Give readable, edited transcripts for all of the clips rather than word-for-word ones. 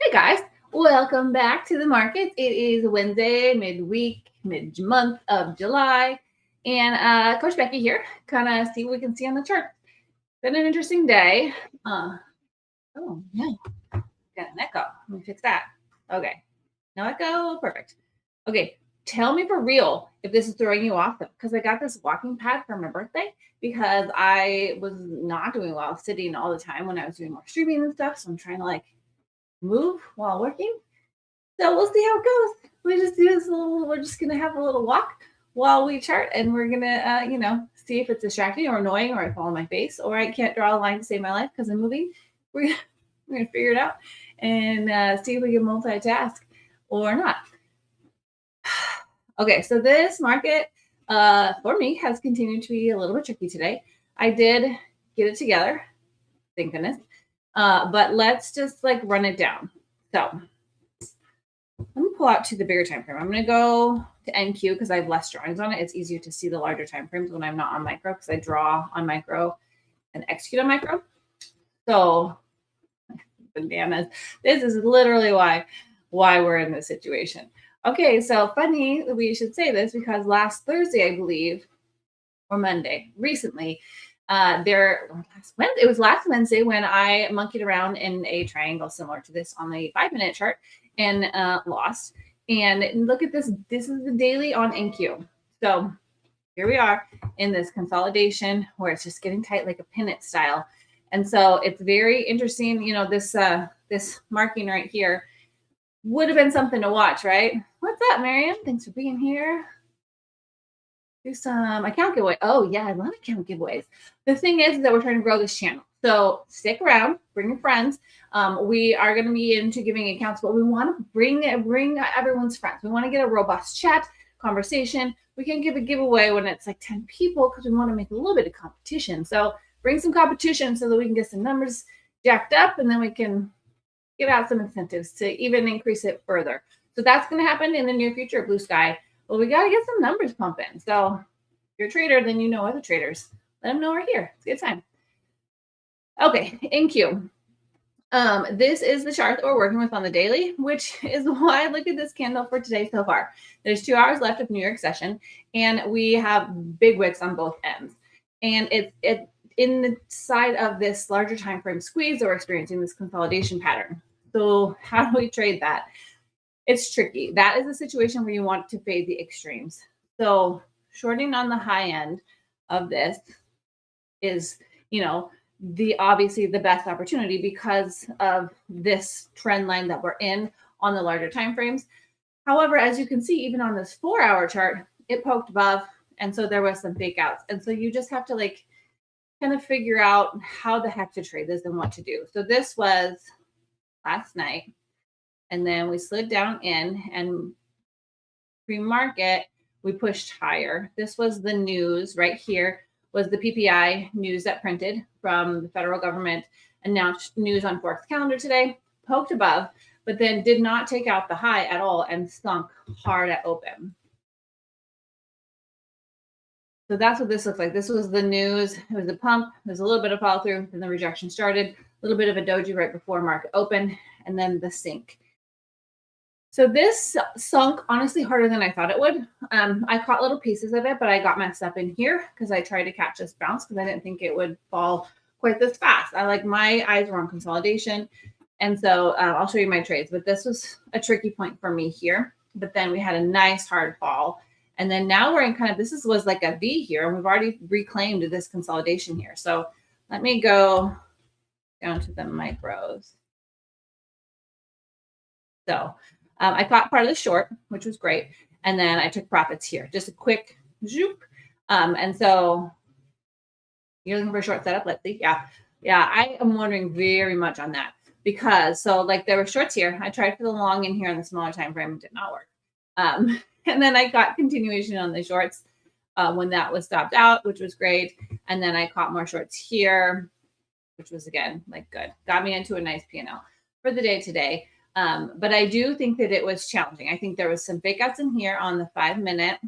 Hey guys, welcome back to the market. It is Wednesday, midweek, mid-month of July, and Coach Becky here, kind of see what we can see on the chart. Been an interesting day. Oh no, got an echo. Let me fix that. Okay, no echo, perfect. Okay, tell me for real if this is throwing you off, because I got this walking pad for my birthday because I was not doing well sitting all the time when I was doing more streaming and stuff. So I'm trying to move while working. So we'll see how it goes. We just do this little, we're just gonna have a little walk while we chart, and we're gonna see if it's distracting or annoying, or I fall on my face, or I can't draw a line to save my life because I'm moving. We're gonna figure it out and see if we can multitask or not. Okay, so this market for me has continued to be a little bit tricky today. I did get it together, thank goodness. But let's just run it down. So let me pull out to the bigger time frame. I'm going to go to NQ because I have less drawings on it. It's easier to see the larger time frames when I'm not on micro, because I draw on micro and execute on micro. So bananas. This is literally why we're in this situation. Okay, so funny that we should say this, because last Thursday, I believe, or Monday, recently, it was last Wednesday when I monkeyed around in a triangle similar to this on the 5-minute chart and lost. And look at this. This is the daily on NQ. So here we are in this consolidation where it's just getting tight like a pennant style. And so it's very interesting. You know, this marking right here would have been something to watch, right? What's up, Miriam? Thanks for being here. Do some account giveaway. Oh yeah, I love account giveaways. The thing is that we're trying to grow this channel. So stick around, bring your friends. We are going to be into giving accounts, but we want to bring everyone's friends. We want to get a robust chat conversation. We can give a giveaway when it's like 10 people because we want to make a little bit of competition. So bring some competition so that we can get some numbers jacked up, and then we can give out some incentives to even increase it further. So that's going to happen in the near future at BluSky. Well, we got to get some numbers pumping. So if you're a trader, then you know other traders. Let them know we're here. It's a good time. Okay, NQ. This is the chart that we're working with on the daily, which is why I look at this candle for today so far. There's 2 hours left of New York session, and we have big wicks on both ends. And it's in the side of this larger time frame squeeze that we're experiencing this consolidation pattern. So how do we trade that? It's tricky. That is a situation where you want to fade the extremes. So shorting on the high end of this is, obviously the best opportunity because of this trend line that we're in on the larger time frames. However, as you can see, even on this 4-hour chart, it poked above, and so there was some fake outs. And so you just have to kind of figure out how the heck to trade this and what to do. So this was last night. And then we slid down in, and pre-market, we pushed higher. This was the news right here, was the PPI news that printed from the federal government, announced news on Forex calendar today, poked above, but then did not take out the high at all and sunk hard at open. So that's what this looks like. This was the news. It was a pump. There's a little bit of follow through, then the rejection started, a little bit of a doji right before market open, and then the sink. So this sunk honestly harder than I thought it would. I caught little pieces of it, but I got messed up in here because I tried to catch this bounce because I didn't think it would fall quite this fast. My eyes were on consolidation. And so I'll show you my trades, but this was a tricky point for me here. But then we had a nice hard fall. And then now we're in was like a V here, and we've already reclaimed this consolidation here. So let me go down to the micros. So I caught part of the short, which was great. And then I took profits here, just a quick zoop. And so you're looking for a short setup. Let's see. Yeah. I am wondering very much on that because there were shorts here. I tried for the long in here on the smaller time frame. It did not work. And then I got continuation on the shorts when that was stopped out, which was great. And then I caught more shorts here, which was again, good. Got me into a nice P&L for the day today. But I do think that it was challenging. I think there was some fake outs in here on the 5-minute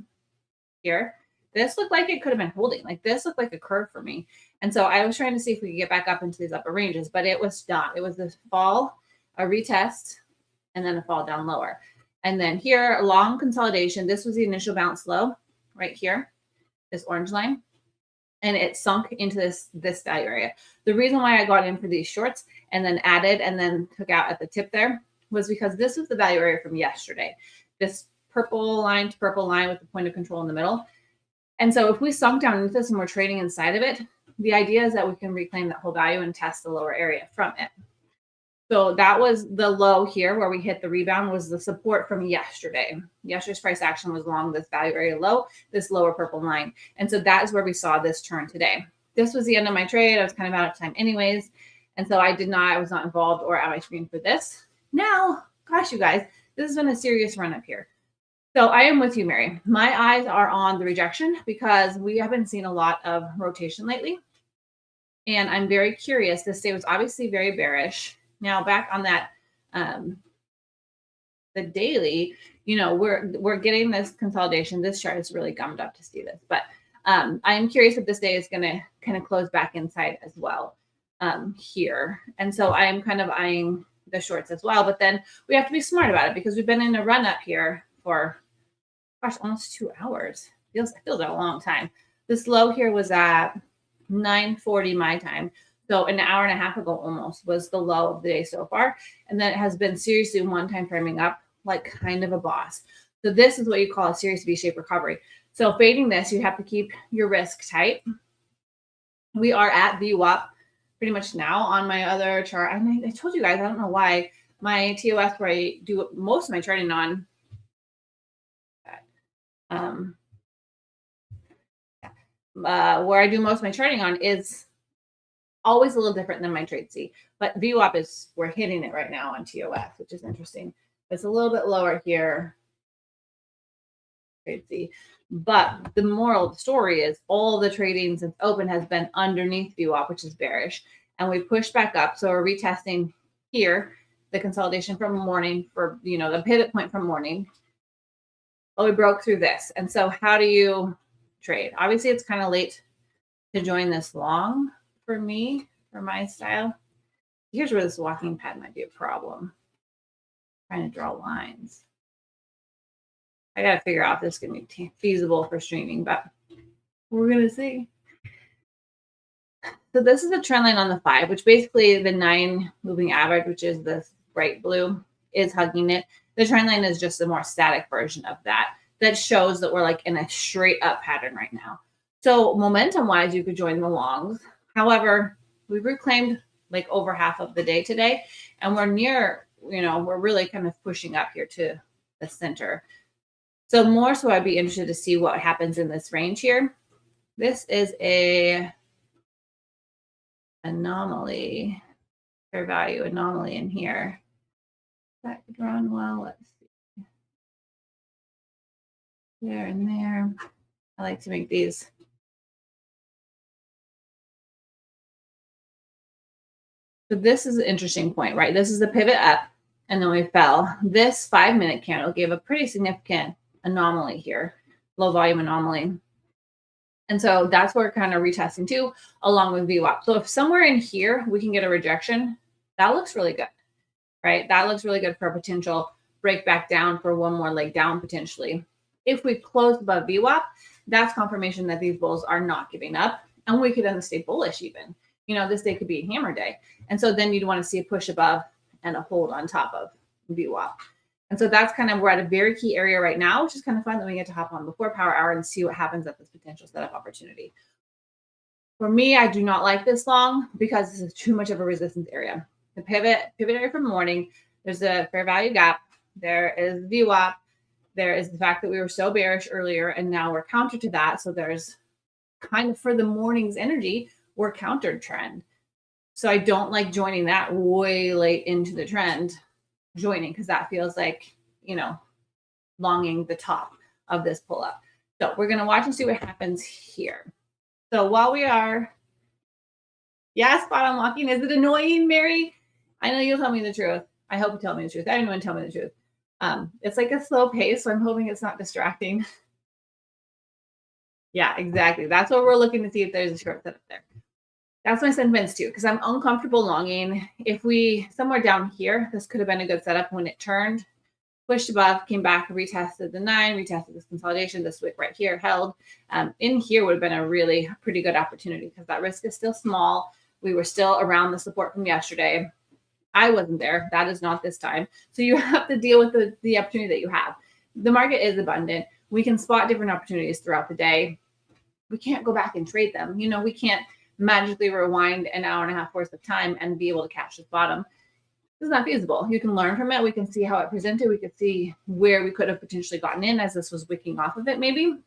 here. This looked like it could have been holding. This looked like a curve for me. And so I was trying to see if we could get back up into these upper ranges, but it was not. It was this fall, a retest and then a fall down lower. And then here, a long consolidation. This was the initial bounce low right here, this orange line. And it sunk into this value area. The reason why I got in for these shorts and then added and then took out at the tip there was because this was the value area from yesterday. This purple line to purple line with the point of control in the middle. And so if we sunk down into this and we're trading inside of it, the idea is that we can reclaim that whole value and test the lower area from it. So that was the low here where we hit the rebound, was the support from yesterday. Yesterday's price action was along this value area low, this lower purple line. And so that is where we saw this turn today. This was the end of my trade. I was kind of out of time anyways. And so I was not involved or at my screen for this. Now, gosh, you guys, this has been a serious run up here. So I am with you, Mary. My eyes are on the rejection because we haven't seen a lot of rotation lately. And I'm very curious. This day was obviously very bearish. Now back on that, the daily, we're getting this consolidation. This chart is really gummed up to see this, but I'm curious if this day is going to kind of close back inside as well here. And so I am kind of eyeing the shorts as well, but then we have to be smart about it because we've been in a run up here for, gosh, almost 2 hours. Feels like a long time. This low here was at 9:40 my time. So an hour and a half ago almost was the low of the day so far. And then it has been seriously one time framing up like kind of a boss. So this is what you call a serious V-shaped recovery. So fading this, you have to keep your risk tight. We are at VWAP pretty much now on my other chart. I told you guys, I don't know why, my TOS where I do most of my trading on, where I do most of my trading on is always a little different than my trade C, but VWAP is, we're hitting it right now on TOS, which is interesting. It's a little bit lower here, trade C, but the moral of the story is all the trading since open has been underneath VWAP, which is bearish, and we pushed back up. So we're retesting here, the consolidation from morning for, the pivot point from morning. Oh, we broke through this. And so how do you trade? Obviously it's kind of late to join this long for me, for my style. Here's where this walking pad might be a problem. Trying to draw lines. I got to figure out if this is going to be feasible for streaming, but we're going to see. So this is a trend line on the 5, which basically the 9 moving average, which is this bright blue, is hugging it. The trend line is just a more static version of that. That shows that we're like in a straight up pattern right now. So momentum wise, you could join the longs. However, we've reclaimed like over half of the day today, and we're near, we're really kind of pushing up here to the center. So more so I'd be interested to see what happens in this range here. This is a anomaly, fair value anomaly in here. That could run well. Let's see. There and there. I like to make these. So this is an interesting point, right? This is the pivot up, and then we fell. This 5-minute candle gave a pretty significant anomaly here, low volume anomaly. And so that's what we're kind of retesting too, along with VWAP. So if somewhere in here we can get a rejection, that looks really good, right? That looks really good for a potential break back down for one more leg down potentially. If we close above VWAP, that's confirmation that these bulls are not giving up, and we could then stay bullish even. This day could be a hammer day. And so then you'd want to see a push above and a hold on top of VWAP. And so that's kind of, we're at a very key area right now, which is kind of fun that we get to hop on before power hour and see what happens at this potential setup opportunity. For me, I do not like this long because this is too much of a resistance area. The pivot area from morning, there's a fair value gap. There is VWAP. There is the fact that we were so bearish earlier and now we're counter to that. So there's kind of, for the morning's energy, we're countered trend. So I don't like joining that way late into the trend, because that feels like, longing the top of this pull up. So we're going to watch and see what happens here. So while we are, spot unlocking. Is it annoying, Mary? I know you'll tell me the truth. I hope you tell me the truth. Anyone tell me the truth. It's like a slow pace, so I'm hoping it's not distracting. Yeah, exactly. That's what we're looking to see if there's a short setup there. That's my sentiments too, because I'm uncomfortable longing. If we somewhere down here, this could have been a good setup when it turned, pushed above, came back, retested the 9, retested this consolidation, this wick right here held. In here would have been a really pretty good opportunity because that risk is still small. We were still around the support from yesterday. I wasn't there. That is not this time. So you have to deal with the opportunity that you have. The market is abundant. We can spot different opportunities throughout the day. We can't go back and trade them. We can't magically rewind an hour and a half worth of time and be able to catch this bottom. It's not feasible. You can learn from it. We can see how it presented. We could see where we could have potentially gotten in as this was wicking off of it maybe.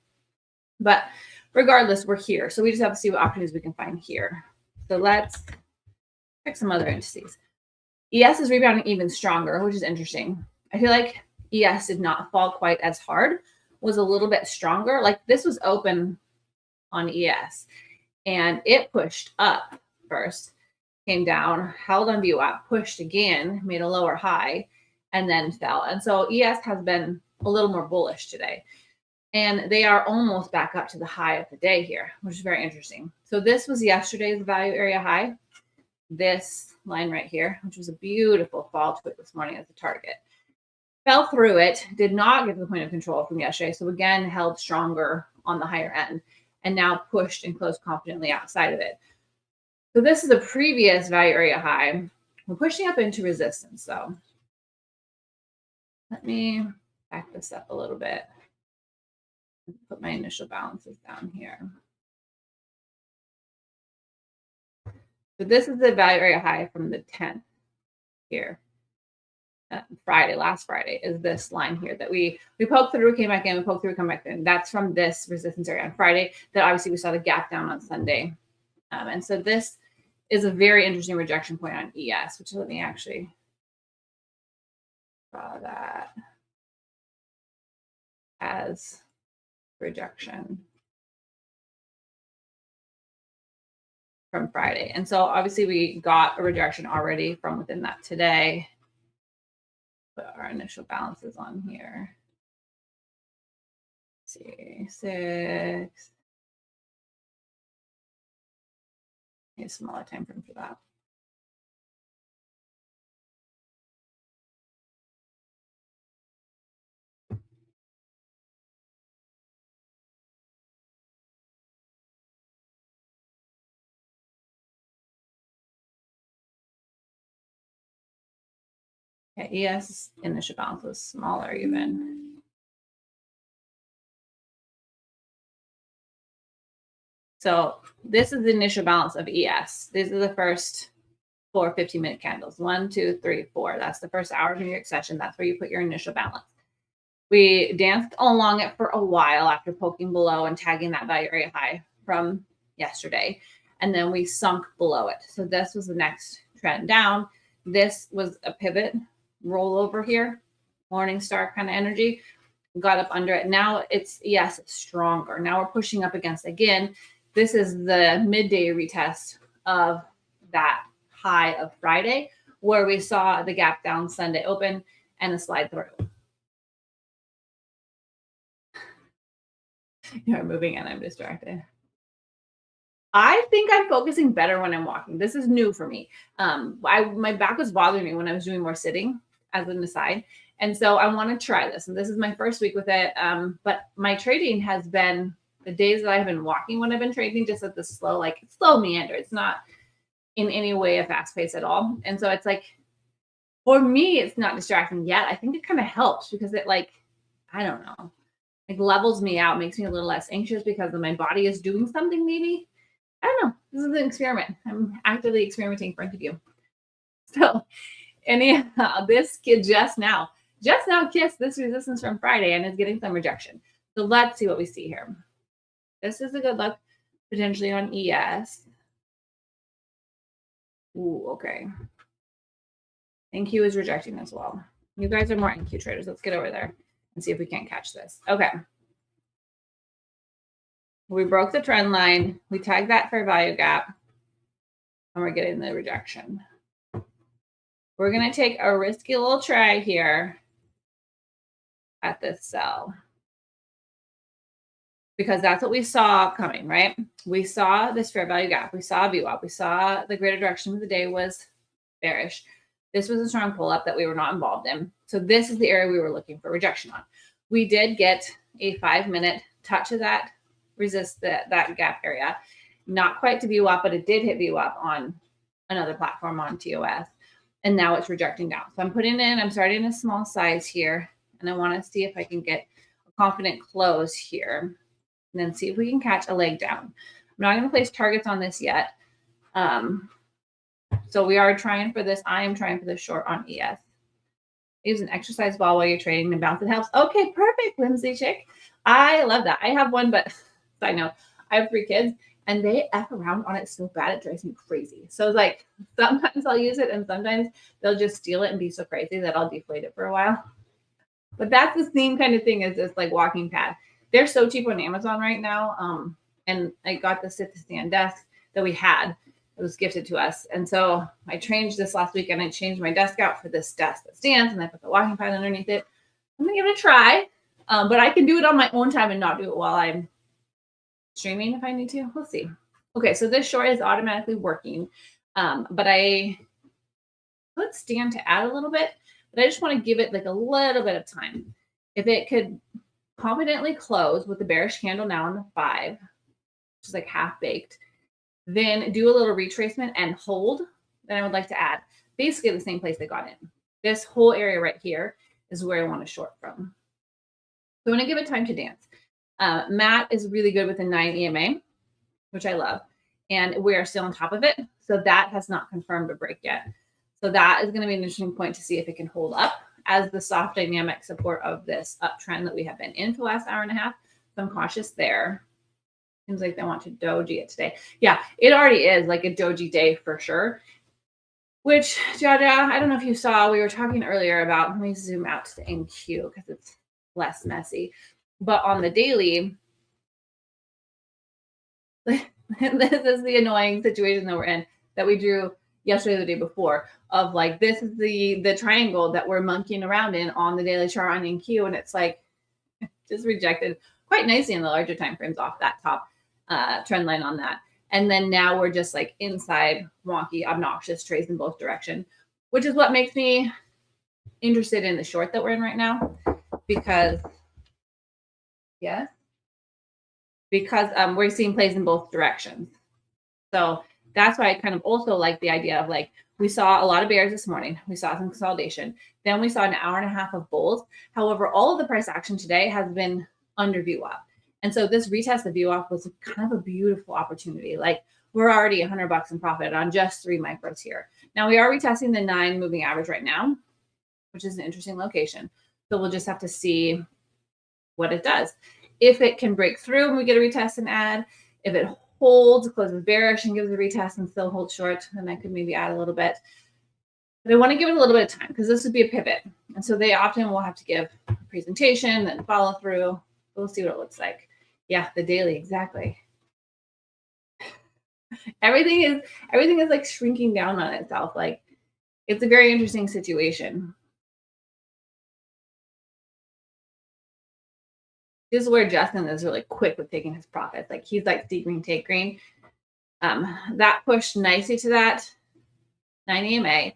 But regardless, we're here. So we just have to see what opportunities we can find here. So let's check some other indices. ES is rebounding even stronger, which is interesting. I feel like ES did not fall quite as hard, was a little bit stronger. Like this was open on ES and it pushed up first, came down, held on VWAP, pushed again, made a lower high, and then fell. And so ES has been a little more bullish today. And they are almost back up to the high of the day here, which is very interesting. So this was yesterday's value area high. This line right here, which was a beautiful fall to it this morning as a target. Fell through it, did not get to the point of control from yesterday. So again, held stronger on the higher end and now pushed and closed confidently outside of it. So this is a previous value area high. We're pushing up into resistance. So let me back this up a little bit. Put my initial balances down here. So this is the value area high from the 10th here. Last Friday is this line here that we poked through, came back in, we poked through, come back in. That's from this resistance area on Friday that obviously we saw the gap down on Sunday. And so this is a very interesting rejection point on ES, which let me actually draw that as rejection from Friday. And so obviously we got a rejection already from within that today. Put our initial balances on here. Let's see, 6. Need a smaller time frame for that. Okay, ES initial balance was smaller even. So this is the initial balance of ES. These are the first 4 15-minute candles. 1, 2, 3, 4. That's the first hour of your session. That's where you put your initial balance. We danced along it for a while after poking below and tagging that value area high from yesterday. And then we sunk below it. So this was the next trend down. This was a pivot rollover here, morning star kind of energy. Got up under it. Now it's stronger. Now we're pushing up against again. This is the midday retest of that high of Friday, where we saw the gap down Sunday open and a slide through. You're moving and I'm distracted. I think I'm focusing better when I'm walking. This is new for me. My back was bothering me when I was doing more sitting as an aside. And so I want to try this. And this is my first week with it. But my trading has been the days that I've been walking when I've been trading just at the slow meander. It's not in any way a fast pace at all. And so it's like, for me, it's not distracting yet. I think it kind of helps because it I don't know, levels me out, makes me a little less anxious because my body is doing something maybe. I don't know. This is an experiment. I'm actively experimenting in front of you. So anyhow, this kid just now kissed this resistance from Friday and is getting some rejection. So let's see what we see here. This is a good look potentially on ES. Ooh, okay. NQ is rejecting as well. You guys are more NQ traders. Let's get over there and see if we can't catch this. Okay. We broke the trend line. We tagged that fair value gap. And we're getting the rejection. We're going to take a risky little try here at this sell. because that's what we saw coming, right? We saw this fair value gap. We saw a VWAP. We saw the greater direction of the day was bearish. This was a strong pull up that we were not involved in. So this is the area we were looking for rejection on. We did get a 5-minute touch of that that gap area. Not quite to VWAP, but it did hit VWAP on another platform on TOS. And now it's rejecting down. So I'm starting a small size here. And I want to see if I can get a confident close here. And then see if we can catch a leg down. I'm not going to place targets on this yet. So we are trying for this. I am trying for this short on ES. Use an exercise ball while you're trading and bounce. It helps. Okay, perfect, Lindsay Chick. I love that. I have one, but I know I have 3 kids and they F around on it so bad it drives me crazy. So it's like sometimes I'll use it and sometimes they'll just steal it and be so crazy that I'll deflate it for a while. But that's the same kind of thing as this like walking pad. They're so cheap on Amazon right now. And I got the sit to stand desk that we had. It was gifted to us. And so I changed this last week and I changed my desk out for this desk that stands and I put the walking pad underneath it. I'm going to give it a try. But I can do it on my own time and not do it while I'm streaming if I need to. We'll see. Okay, so this short is automatically working. But I could stand to add a little bit, but I just want to give it like a little bit of time. If it could confidently close with the bearish candle now on the 5, which is like half baked, then do a little retracement and hold, then I would like to add basically the same place they got in. This whole area right here is where I want to short from. So I want to give it time to dance. Matt is really good with the 9 EMA, which I love. And we are still on top of it. So that has not confirmed a break yet. So that is going to be an interesting point to see if it can hold up as the soft dynamic support of this uptrend that we have been in for the last hour and a half. So I'm cautious there. Seems like they want to doji it today. Yeah, it already is like a doji day for sure. Which, Jaja, I don't know if you saw, we were talking earlier about, let me zoom out to the NQ because it's less messy. But on the daily, this is the annoying situation that we're in that we drew yesterday or the day before of like, this is the triangle that we're monkeying around in on the daily chart on NQ. And it's like, just rejected quite nicely in the larger time frames off that top trend line on that. And then now we're just like inside wonky, obnoxious trades in both direction, which is what makes me interested in the short that we're in right now. Because we're seeing plays in both directions. So that's why I kind of also like the idea of like, we saw a lot of bears this morning. We saw some consolidation. Then we saw an hour and a half of bulls. However, all of the price action today has been under VWAP. And so this retest of VWAP was kind of a beautiful opportunity. Like we're already $100 in profit on just 3 micros here. Now we are retesting the 9 moving average right now, which is an interesting location. So we'll just have to see what it does. If it can break through and we get a retest and add, if it holds, closes bearish and gives a retest and still holds short, then I could maybe add a little bit. But I want to give it a little bit of time because this would be a pivot. And so they often will have to give a presentation, then follow through. We'll see what it looks like. Yeah, the daily, exactly. Everything is like shrinking down on itself. Like it's a very interesting situation. This is where Justin is really quick with taking his profits. Like he's like see green, take green. That pushed nicely to that 9 EMA.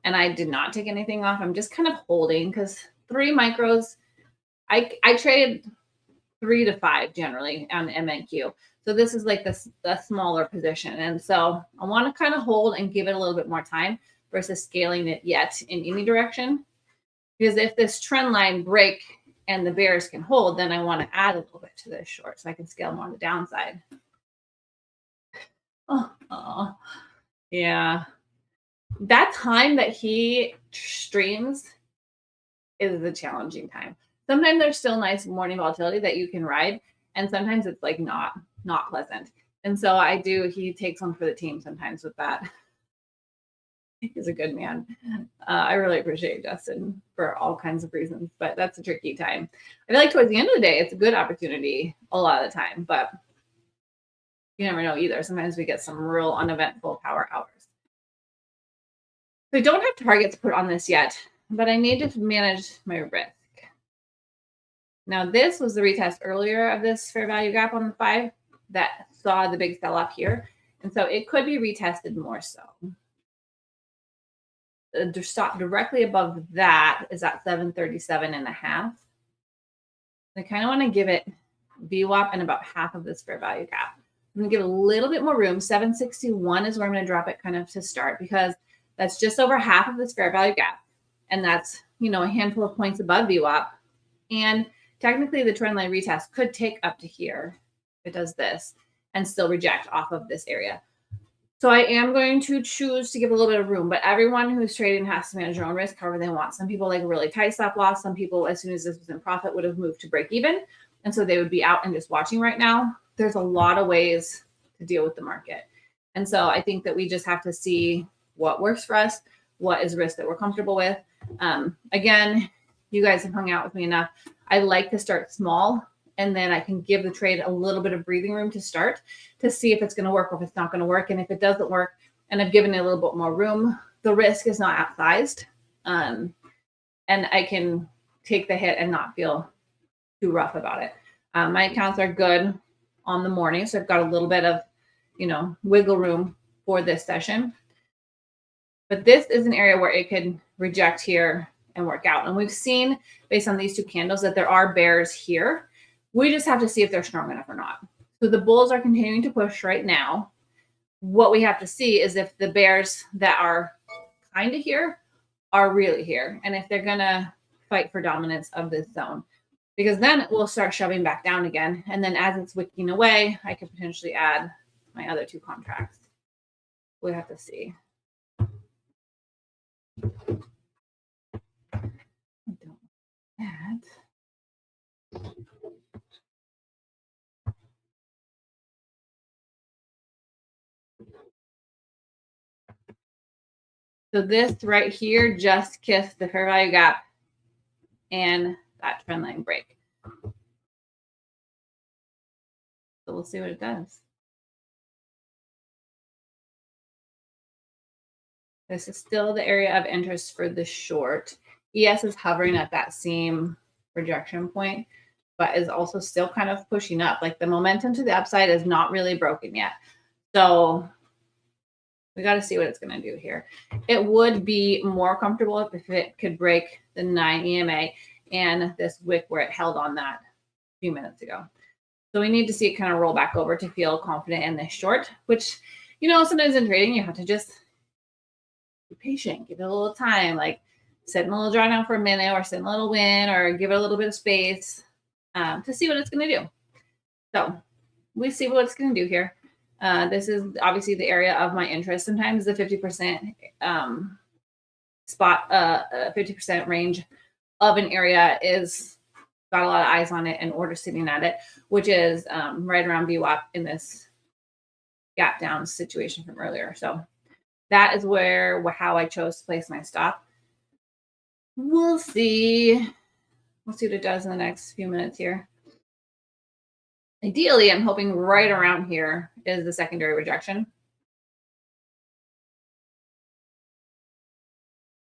And I did not take anything off. I'm just kind of holding because 3 micros, I trade 3 to 5 generally on MNQ. So this is like the smaller position. And so I want to kind of hold and give it a little bit more time versus scaling it yet in any direction. Because if this trend line break and the bears can hold, then I want to add a little bit to this short so I can scale more on the downside. Oh, yeah. That time that he streams is the challenging time. Sometimes there's still nice morning volatility that you can ride, and sometimes it's like not pleasant. And so he takes one for the team sometimes with that. He's a good man. I really appreciate Justin for all kinds of reasons, but that's a tricky time. I feel like towards the end of the day, it's a good opportunity a lot of the time, but you never know either. Sometimes we get some real uneventful power hours. So I don't have targets put on this yet, but I need to manage my risk. Now, this was the retest earlier of this fair value gap on the 5 that saw the big sell off here. And so it could be retested more so. The stop directly above that is at 737.5. I kind of want to give it VWAP and about half of this fair value gap. I'm going to give a little bit more room. 761 is where I'm going to drop it kind of to start, because that's just over half of this fair value gap. And that's, a handful of points above VWAP. And technically the trend line retest could take up to here. If it does this and still reject off of this area. So I am going to choose to give a little bit of room, but everyone who's trading has to manage their own risk however they want. Some people like a really tight stop loss. Some people, as soon as this was in profit, would have moved to break even. And so they would be out and just watching right now. There's a lot of ways to deal with the market. And so I think that we just have to see what works for us, what is risk that we're comfortable with. Again, you guys have hung out with me enough. I like to start small, and then I can give the trade a little bit of breathing room to start to see if it's going to work or if it's not going to work. And if it doesn't work and I've given it a little bit more room, the risk is not outsized. And I can take the hit and not feel too rough about it. My accounts are good on the morning, so I've got a little bit of, wiggle room for this session. But this is an area where it could reject here and work out. And we've seen, based on these two candles, that there are bears here. We just have to see if they're strong enough or not. So the bulls are continuing to push right now. What we have to see is if the bears that are kind of here are really here, and if they're going to fight for dominance of this zone. Because then it will start shoving back down again. And then as it's wicking away, I could potentially add my other two contracts. We have to see. So this right here just kissed the fair value gap and that trend line break. So we'll see what it does. This is still the area of interest for the short. ES is hovering at that same rejection point, but is also still kind of pushing up. Like the momentum to the upside is not really broken yet. So we got to see what it's going to do here. It would be more comfortable if it could break the 9 EMA and this wick where it held on that a few minutes ago. So we need to see it kind of roll back over to feel confident in this short, which, sometimes in trading, you have to just be patient, give it a little time, like sit in a little drawdown for a minute or sit in a little win or give it a little bit of space to see what it's going to do. So we see what it's going to do here. This is obviously the area of my interest. Sometimes the 50% spot, 50% range of an area is got a lot of eyes on it and orders sitting at it, which is right around VWAP in this gap down situation from earlier. So that is how I chose to place my stop. We'll see. We'll see what it does in the next few minutes here. Ideally, I'm hoping right around here is the secondary rejection.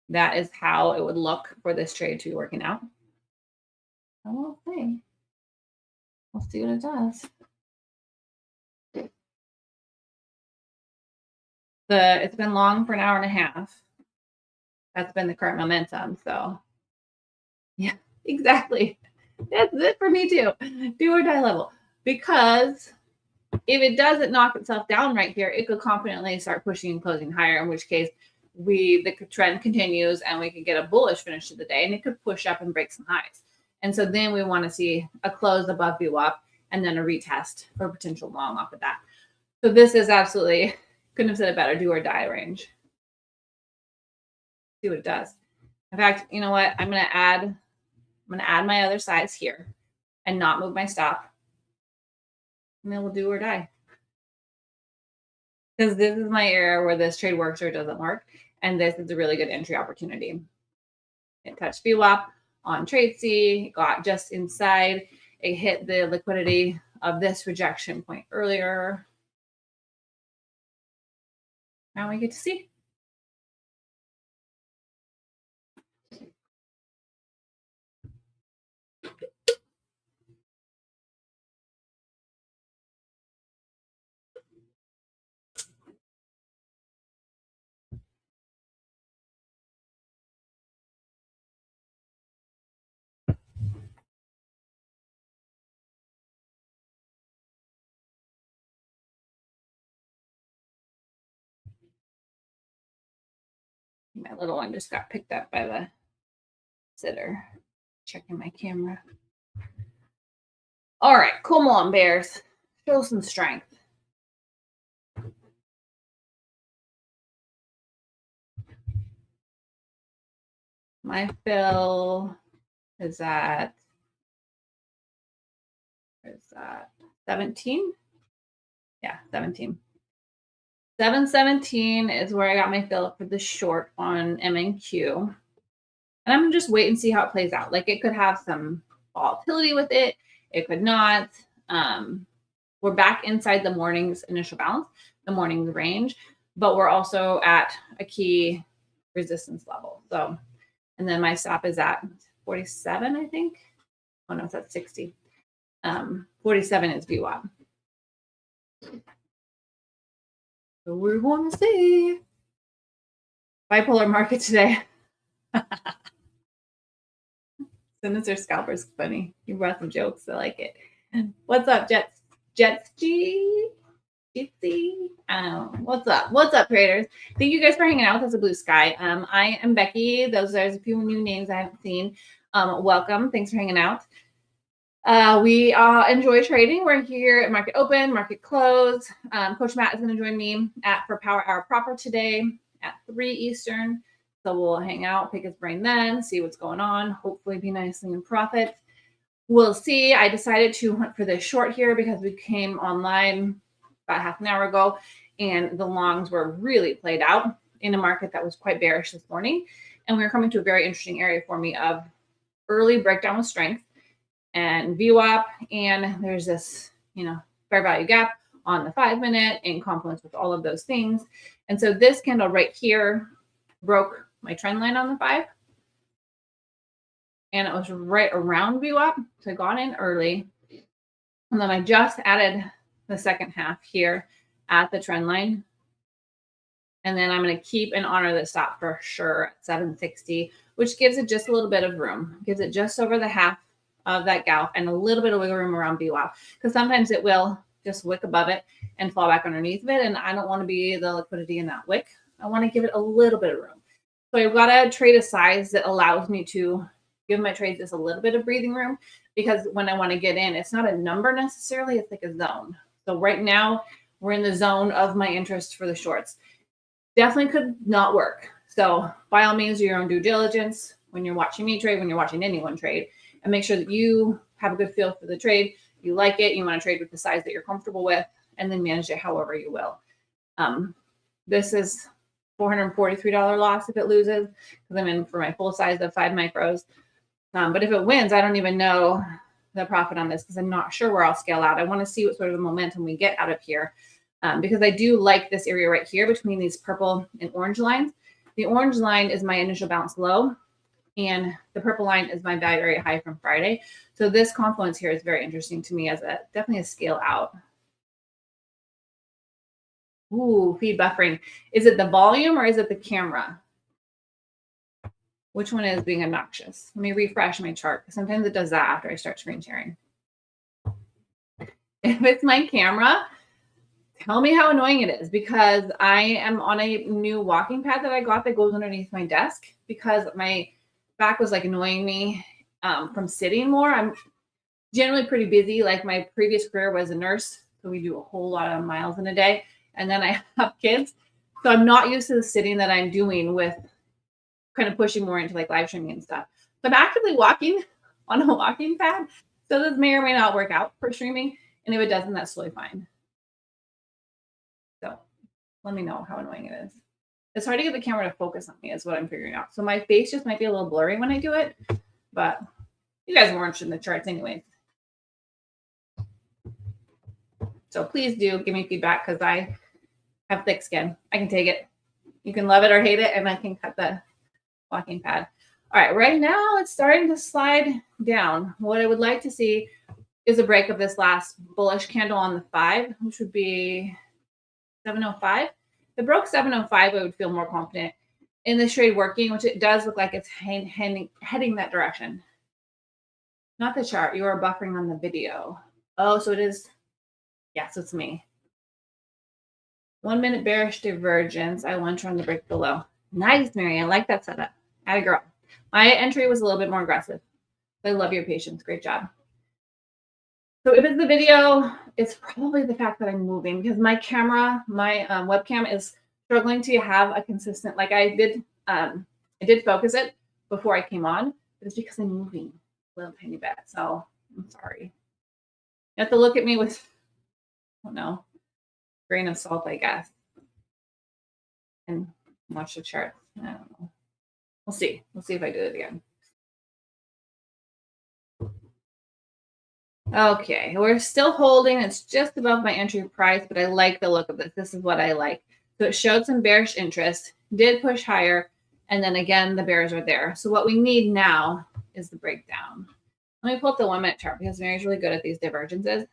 That is how it would look for this trade to be working out. And we'll see. We'll see what it does. It's been long for an hour and a half. That's been the current momentum. So yeah, exactly. That's it for me too. Do or die level. Because if it doesn't knock itself down right here, it could confidently start pushing and closing higher, in which case the trend continues and we could get a bullish finish to the day, and it could push up and break some highs. And so then we want to see a close above VWAP and then a retest for potential long off of that. So this is absolutely, couldn't have said it better, do or die range. See what it does. In fact, you know what? I'm going to add my other size here and not move my stop. And then we'll do or die. Because this is my area where this trade works or doesn't work. And this is a really good entry opportunity. It touched VWAP on trade C, got just inside. It hit the liquidity of this rejection point earlier. Now we get to see. My little one just got picked up by the sitter. Checking my camera. All right, come on, bears. Show some strength. My fill is at 17? Yeah, 17. 717 is where I got my fill for the short on MNQ. And I'm gonna just wait and see how it plays out. Like it could have some volatility with it. It could not. We're back inside the morning's initial balance, the morning's range, but we're also at a key resistance level. So, and then my stop is at 47, I think. Oh no, it's at 60. 47 is VWAP. So we're going to see. Bipolar market today. Sinister Scalper's funny. You brought some jokes. I like it. What's up, Jetsy? What's up? What's up, traders? Thank you guys for hanging out with us at BluSky. I am Becky. There's a few new names I haven't seen. Welcome. Thanks for hanging out. We enjoy trading. We're here at market open, market close. Coach Matt is going to join me for Power Hour proper today at 3 Eastern. So we'll hang out, pick his brain then, see what's going on, hopefully be nicely in profit. We'll see. I decided to hunt for this short here because we came online about half an hour ago and the longs were really played out in a market that was quite bearish this morning. And we were coming to a very interesting area for me of early breakdown with strength and VWAP. And there's this, fair value gap on the 5-minute in confluence with all of those things. And so this candle right here broke my trend line on the 5. And it was right around VWAP. So I got in early. And then I just added the second half here at the trend line. And then I'm going to keep and honor the stop for sure at 760, which gives it just a little bit of room. Gives it just over the half of that gap and a little bit of wiggle room around VWAP. Because sometimes it will just wick above it and fall back underneath of it. And I don't want to be the liquidity in that wick. I want to give it a little bit of room. So I've got to trade a size that allows me to give my trades just a little bit of breathing room, because when I want to get in, it's not a number necessarily, it's like a zone. So right now we're in the zone of my interest for the shorts. Definitely could not work. So by all means, do your own due diligence when you're watching me trade, when you're watching anyone trade, and make sure that you have a good feel for the trade. You like it, you want to trade with the size that you're comfortable with, and then manage it however you will. This is $443 loss if it loses, because I'm in for my full size of 5 micros. But if it wins, I don't even know the profit on this because I'm not sure where I'll scale out. I want to see what sort of momentum we get out of here, because I do like this area right here between these purple and orange lines. The orange line is my initial balance low, and the purple line is my value area high from Friday. So this confluence here is very interesting to me as definitely a scale out. Ooh, feed buffering. Is it the volume or is it the camera? Which one is being obnoxious? Let me refresh my chart, because sometimes it does that after I start screen sharing. If it's my camera, tell me how annoying it is, because I am on a new walking pad that I got that goes underneath my desk because my back was like annoying me from sitting more. I'm generally pretty busy. Like my previous career was a nurse, so we do a whole lot of miles in a day. And then I have kids. So I'm not used to the sitting that I'm doing with kind of pushing more into like live streaming and stuff. So I'm actively walking on a walking pad. So this may or may not work out for streaming. And if it doesn't, that's totally fine. So let me know how annoying it is. It's hard to get the camera to focus on me is what I'm figuring out. So my face just might be a little blurry when I do it, but you guys are more interested in the charts anyway. So please do give me feedback, because I have thick skin. I can take it. You can love it or hate it, and I can cut the walking pad. All right, right now it's starting to slide down. What I would like to see is a break of this last bullish candle on the 5, which would be 705. If it broke 705, I would feel more confident in this trade working, which it does look like it's heading that direction. Not the chart. You are buffering on the video. Oh, so it is. Yes, it's me. 1 minute bearish divergence. I want trying to break below. Nice, Mary. I like that setup. Atta girl. My entry was a little bit more aggressive. I love your patience. Great job. So if it's the video, it's probably the fact that I'm moving because my camera, my webcam is struggling to have a consistent, like I did focus it before I came on, but it's because I'm moving a little tiny bit. So I'm sorry. You have to look at me with, I don't know, grain of salt, I guess, and watch the chart. I don't know. We'll see. We'll see if I do it again. Okay, we're still holding. It's just above my entry price, but I like the look of this. This is what I like. So it showed some bearish interest, did push higher, and then again, the bears are there. So what we need now is the breakdown. Let me pull up the 1 minute chart because Mary's really good at these divergences,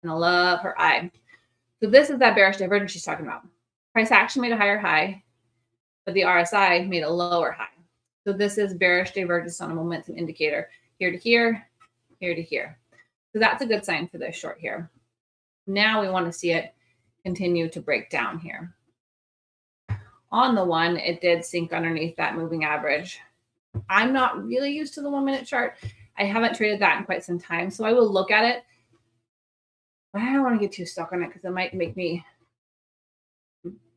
and I love her eye. So this is that bearish divergence she's talking about. Price action made a higher high, but the RSI made a lower high. So this is bearish divergence on a momentum indicator, here to here, here to here. So that's a good sign for this short here. Now we want to see it continue to break down here. On the one, it did sink underneath that moving average. I'm not really used to the 1 minute chart. I haven't traded that in quite some time, so I will look at it. But I don't want to get too stuck on it because it might make me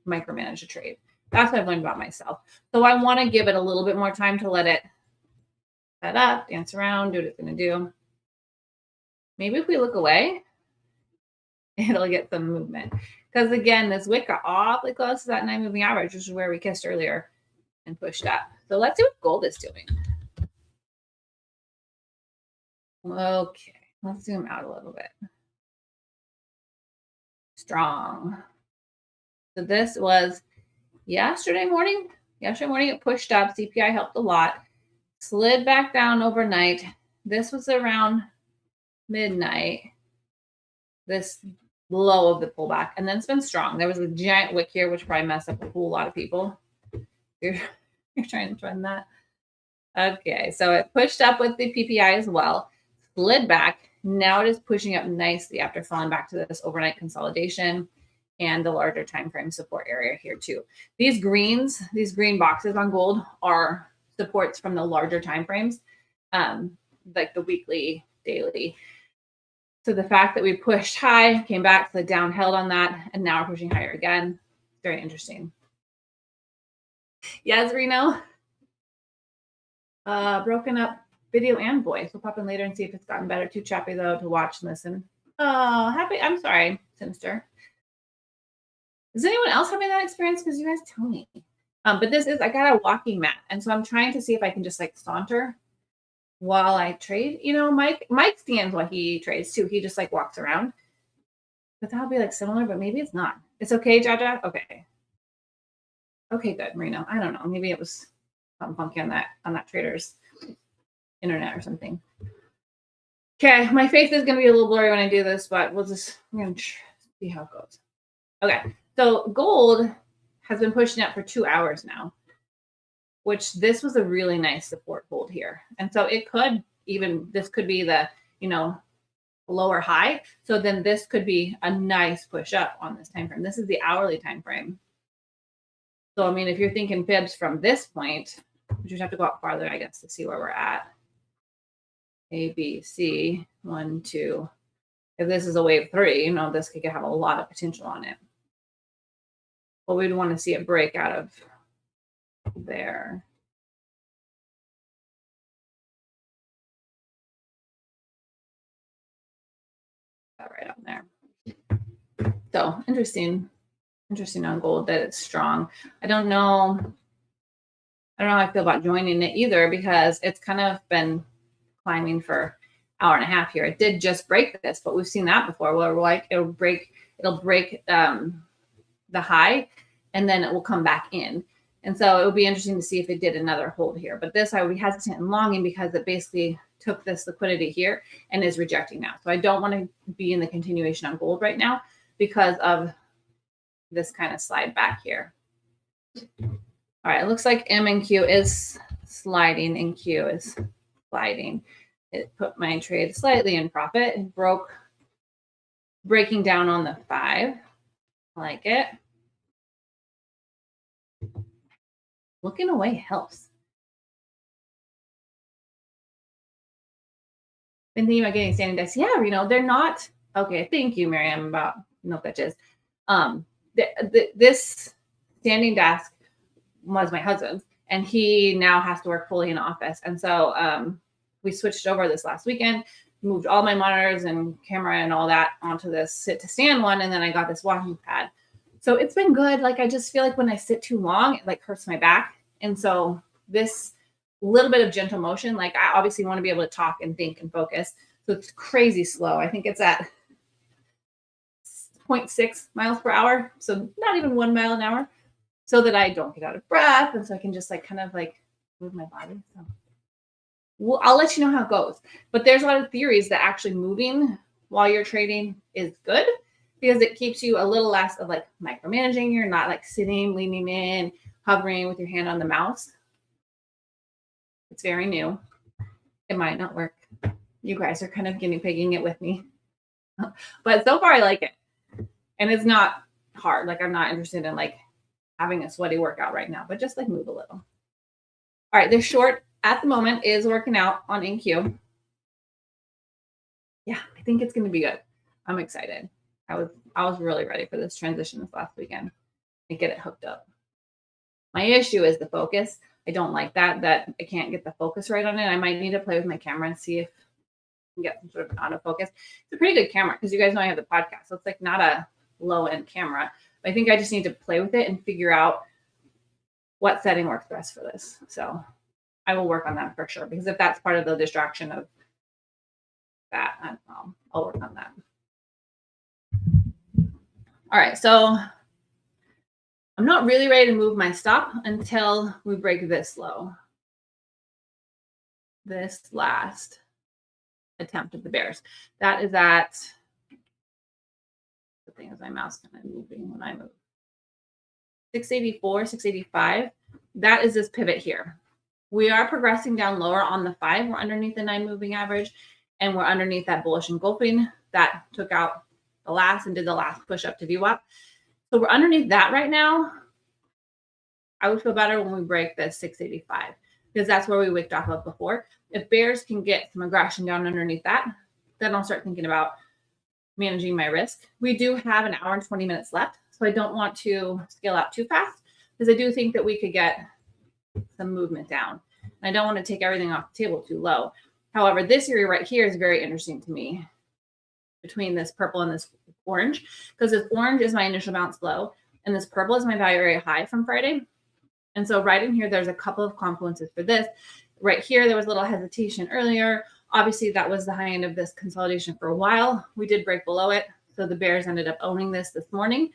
micromanage a trade. That's what I've learned about myself. So I want to give it a little bit more time to let it set up, dance around, do what it's going to do. Maybe if we look away, it'll get some movement. Because again, this wick got awfully close to that 9 moving average, which is where we kissed earlier and pushed up. So let's see what gold is doing. Okay, let's zoom out a little bit. Strong. So this was yesterday morning. Yesterday morning it pushed up. CPI helped a lot. Slid back down overnight. This was around midnight. This low of the pullback, and then it's been strong. There was a giant wick here, which probably messed up a whole lot of people. You're trying to trend that. Okay, so it pushed up with the PPI as well, slid back. Now it is pushing up nicely after falling back to this overnight consolidation and the larger time frame support area here too. These green boxes on gold are supports from the larger time frames, like the weekly, daily. So the fact that we pushed high, came back, slid down, held on that, and now we're pushing higher again. Very interesting. Yes, Reno. Broken up video and voice. We'll pop in later and see if it's gotten better. Too choppy though to watch and listen. Oh, happy. I'm sorry, Sinister. Is anyone else having that experience? Because you guys tell me. But this is, I got a walking mat. And so I'm trying to see if I can just like saunter while I trade. You know, Mike stands while he trades too. He just like walks around. But that'll be like similar, but maybe it's not. It's okay, Jaja? Okay. Okay, good, Marino. I don't know. Maybe it was something funky on that trader's internet or something. Okay, my face is going to be a little blurry when I do this, but we're going to see how it goes. Okay, so gold has been pushing up for 2 hours now, which this was a really nice support hold here. And so it could even, this could be the, you know, lower high. So then this could be a nice push up on this time frame. This is the hourly time frame. So, I mean, if you're thinking fibs from this point, you just have to go out farther, I guess, to see where we're at. A, B, C, 1, 2. If this is a wave 3, you know, this could have a lot of potential on it. But we'd want to see it break out of there. Right on there. So interesting on gold that it's strong. I don't know how I feel about joining it either, because it's kind of been climbing for an hour and a half here. It did just break this, but we've seen that before where we're like, it'll break the high and then it will come back in. And so it would be interesting to see if it did another hold here. But this I would be hesitant in longing because it basically took this liquidity here and is rejecting now. So I don't want to be in the continuation on gold right now because of this kind of slide back here. All right, it looks like M and Q is sliding and Q is sliding. It put my trade slightly in profit and breaking down on the 5. I like it. looking away helps. Been thinking about getting standing desks. Yeah, they're not okay. Thank you, Miriam. About no bitches. This standing desk was my husband's, and he now has to work fully in office. And so we switched over this last weekend, moved all my monitors and camera and all that onto this sit to stand one, and then I got this walking pad. So it's been good. Like I just feel like when I sit too long, it like hurts my back. And so this little bit of gentle motion, like I obviously want to be able to talk and think and focus. So it's crazy slow. I think it's at 0.6 miles per hour. So not even 1 mile an hour, so that I don't get out of breath. And so I can just like kind of like move my body. So I'll let you know how it goes. But there's a lot of theories that actually moving while you're trading is good because it keeps you a little less of like micromanaging. You're not like sitting, leaning in, hovering with your hand on the mouse. It's very new. It might not work. You guys are kind of guinea pigging it with me. But so far I like it. And it's not hard. Like I'm not interested in like having a sweaty workout right now, but just like move a little. All right, this short at the moment is working out on NQ. Yeah, I think it's going to be good. I'm excited. I was really ready for this transition this last weekend and get it hooked up. My issue is the focus. I don't like that I can't get the focus right on it. I might need to play with my camera and see if I can get some sort of an autofocus. It's a pretty good camera because you guys know I have the podcast. So it's like not a low-end camera. But I think I just need to play with it and figure out what setting works best for this. So I will work on that for sure. Because if that's part of the distraction of that, I don't know, I'll work on that. All right, so I'm not really ready to move my stop until we break this low. This last attempt of the bears. That is at, the thing is my mouse kind of moving when I move. 684, 685. That is this pivot here. We are progressing down lower on the 5. We're underneath the 9 moving average, and we're underneath that bullish engulfing that took out the last and did the last push up to VWAP. So we're underneath that right now. I would feel better when we break the 685 because that's where we wicked off of before. If bears can get some aggression down underneath that, then I'll start thinking about managing my risk. We do have an hour and 20 minutes left, so I don't want to scale out too fast because I do think that we could get some movement down. I don't want to take everything off the table too low. However, this area right here is very interesting to me between this purple and this orange, because this orange is my initial bounce low and this purple is my value area high from Friday. And so right in here, there's a couple of confluences for this. Right here, there was a little hesitation earlier. Obviously, that was the high end of this consolidation for a while. We did break below it. So the bears ended up owning this morning.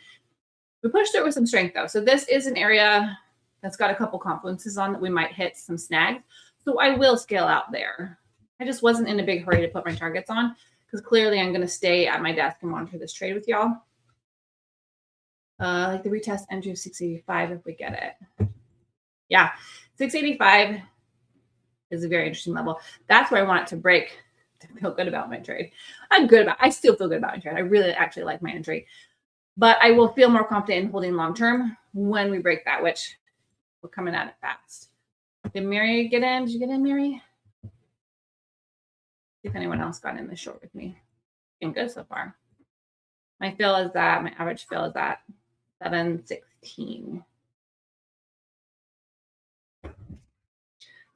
We pushed it with some strength though. So this is an area that's got a couple confluences on that we might hit some snags. So I will scale out there. I just wasn't in a big hurry to put my targets on because clearly I'm going to stay at my desk and monitor this trade with y'all. Like the retest entry of 685 if we get it. Yeah, 685 is a very interesting level. That's where I want it to break to feel good about my trade. I still feel good about my trade. I really actually like my entry, but I will feel more confident in holding long-term when we break that, which we're coming at it fast. Did Mary get in? Did you get in, Mary? See if anyone else got in this short with me. Been good so far. My average fill is at 716.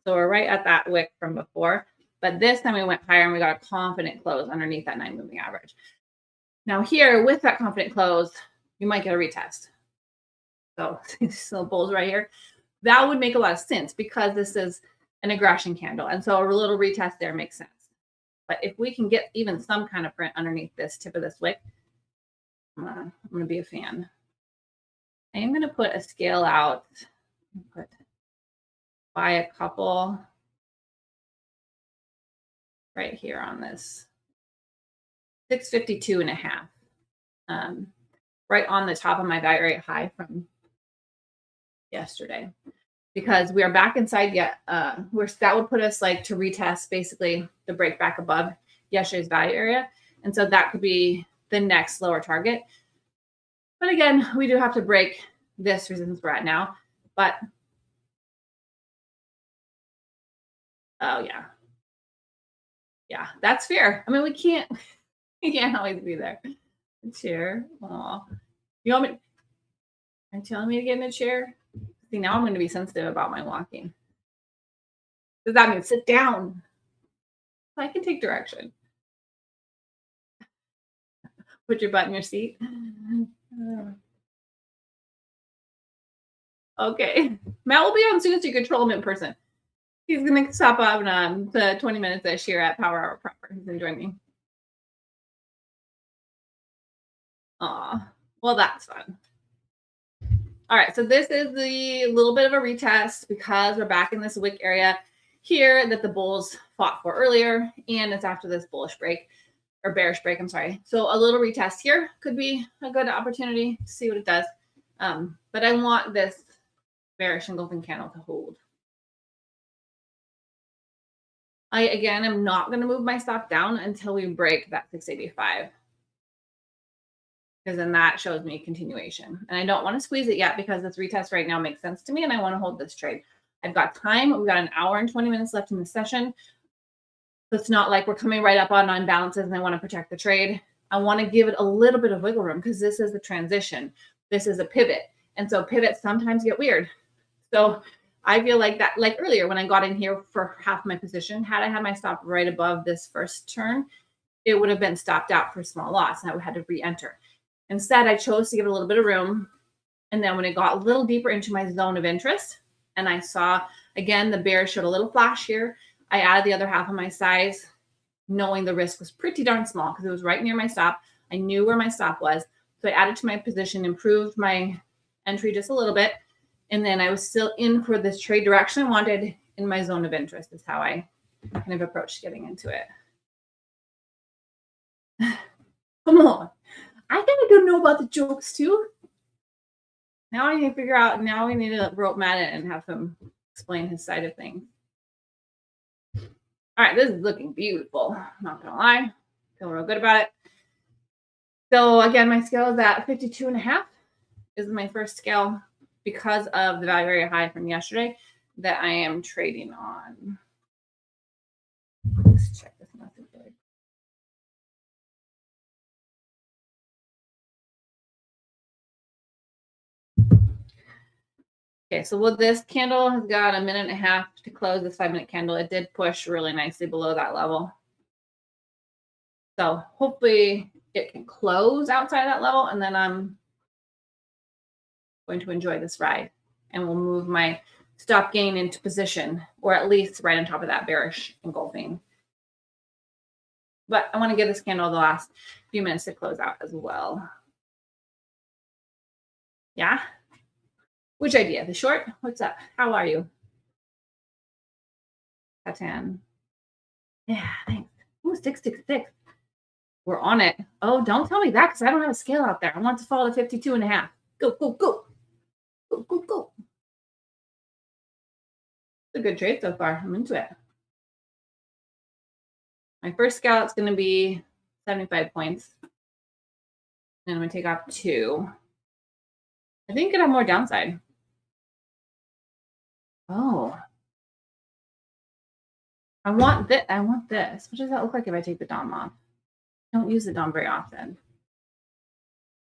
So we're right at that wick from before, but this time we went higher and we got a confident close underneath that 9 moving average. Now here with that confident close, you might get a retest. So these little bulls right here, that would make a lot of sense because this is an aggression candle. And so a little retest there makes sense. But if we can get even some kind of print underneath this tip of this wick, I'm going to be a fan. I am going to put a scale out, by a couple right here on this 652.5, right on the top of my value area high from yesterday, because we are back inside yet. That would put us like to retest basically the break back above yesterday's value area. And so that could be the next lower target. But again, we do have to break this resistance we're at now, but Oh yeah. Yeah, that's fair. I mean, we can't always be there. A chair. Aw. You want me are you telling me to get in a chair? See, now I'm gonna be sensitive about my walking. Does that mean sit down? I can take direction. Put your butt in your seat. Okay. Matt will be on soon as you control him in person. He's gonna stop on the 20 minutes this year at Power Hour Proper. He's gonna join me. Aw. Well, that's fun. All right, so this is the little bit of a retest because we're back in this wick area here that the bulls fought for earlier, and it's after this bullish break or bearish break. I'm sorry. So a little retest here could be a good opportunity to see what it does. But I want this bearish engulfing candle to hold. I again am not going to move my stop down until we break that 685. Because then that shows me continuation. And I don't want to squeeze it yet because this retest right now makes sense to me and I want to hold this trade. I've got time. We've got an hour and 20 minutes left in the session. So it's not like we're coming right up on imbalances and I want to protect the trade. I want to give it a little bit of wiggle room because this is a transition. This is a pivot. And so pivots sometimes get weird. So I feel like that, like earlier when I got in here for half my position, had I had my stop right above this first turn, it would have been stopped out for small loss and I would have had to re-enter. Instead, I chose to give it a little bit of room. And then when it got a little deeper into my zone of interest, and I saw, again, the bear showed a little flash here, I added the other half of my size, knowing the risk was pretty darn small because it was right near my stop. I knew where my stop was. So I added to my position, improved my entry just a little bit. And then I was still in for this trade direction I wanted in my zone of interest is how I kind of approached getting into it. Come on. I gotta go know about the jokes too. Now I need to figure out, now we need to rope Matt in and have him explain his side of things. All right, this is looking beautiful. I'm not gonna lie. Feel real good about it. So again, my scale is at 52.5. This is my first scale because of the value area high from yesterday that I am trading on. Let's check this message. Okay, so with this candle has got a minute and a half to close this 5-minute candle. It did push really nicely below that level. So hopefully it can close outside that level and then I'm going to enjoy this ride and we'll move my stop gain into position or at least right on top of that bearish engulfing. But I want to give this candle the last few minutes to close out as well. Yeah? Which idea? The short? What's up? How are you? Catan. Yeah, thanks. Ooh, 666. We're on it. Oh, don't tell me that because I don't have a scale out there. I want to fall to 52.5. Go, go, go. Go, go, go. It's a good trade so far. I'm into it. My first scalp's going to be 75 points. And I'm going to take off 2. I think it could have more downside. Oh. I want this. I want this. What does that look like if I take the DOM off? I don't use the DOM very often.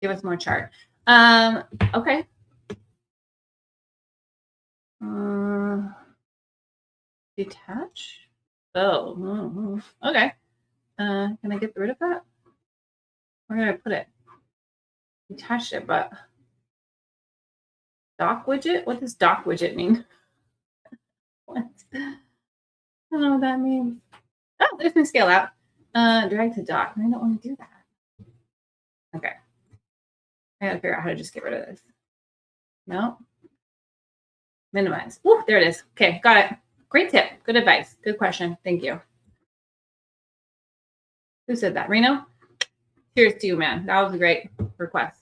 Give us more chart. Okay. Detach. Oh. Okay. Can I get rid of that? Where did I put it? Detached it, but dock widget? What does dock widget mean? What? I don't know what that means. Oh, there's my scale out. Drag to dock. I don't want to do that. Okay. I gotta figure out how to just get rid of this. No. Minimize. Ooh, there it is. Okay, got it. Great tip. Good advice. Good question. Thank you. Who said that? Reno? Cheers to you, man. That was a great request.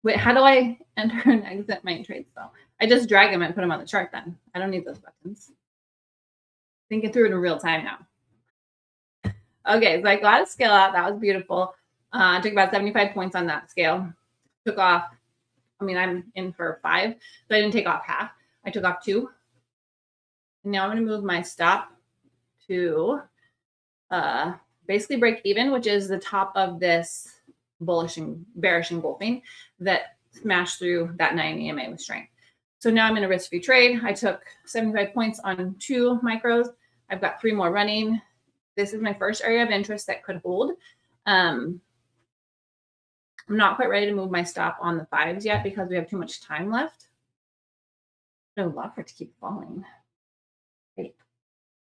Wait, how do I enter and exit my trades though? I just drag them and put them on the chart then. I don't need those buttons. Thinking through it in real time now. Okay, so I got a scale out. That was beautiful. I took about 75 points on that scale. Took off, I mean, I'm in for 5, so I didn't take off half. I took off 2. Now I'm going to move my stop to basically break even, which is the top of this bullish and bearish engulfing that smashed through that 9 EMA with strength. So now I'm in a risk-free trade. I took 75 points on 2 micros. I've got 3 more running. This is my first area of interest that could hold. I'm not quite ready to move my stop on the 5s yet because we have too much time left. I would love for it to keep falling. Wait,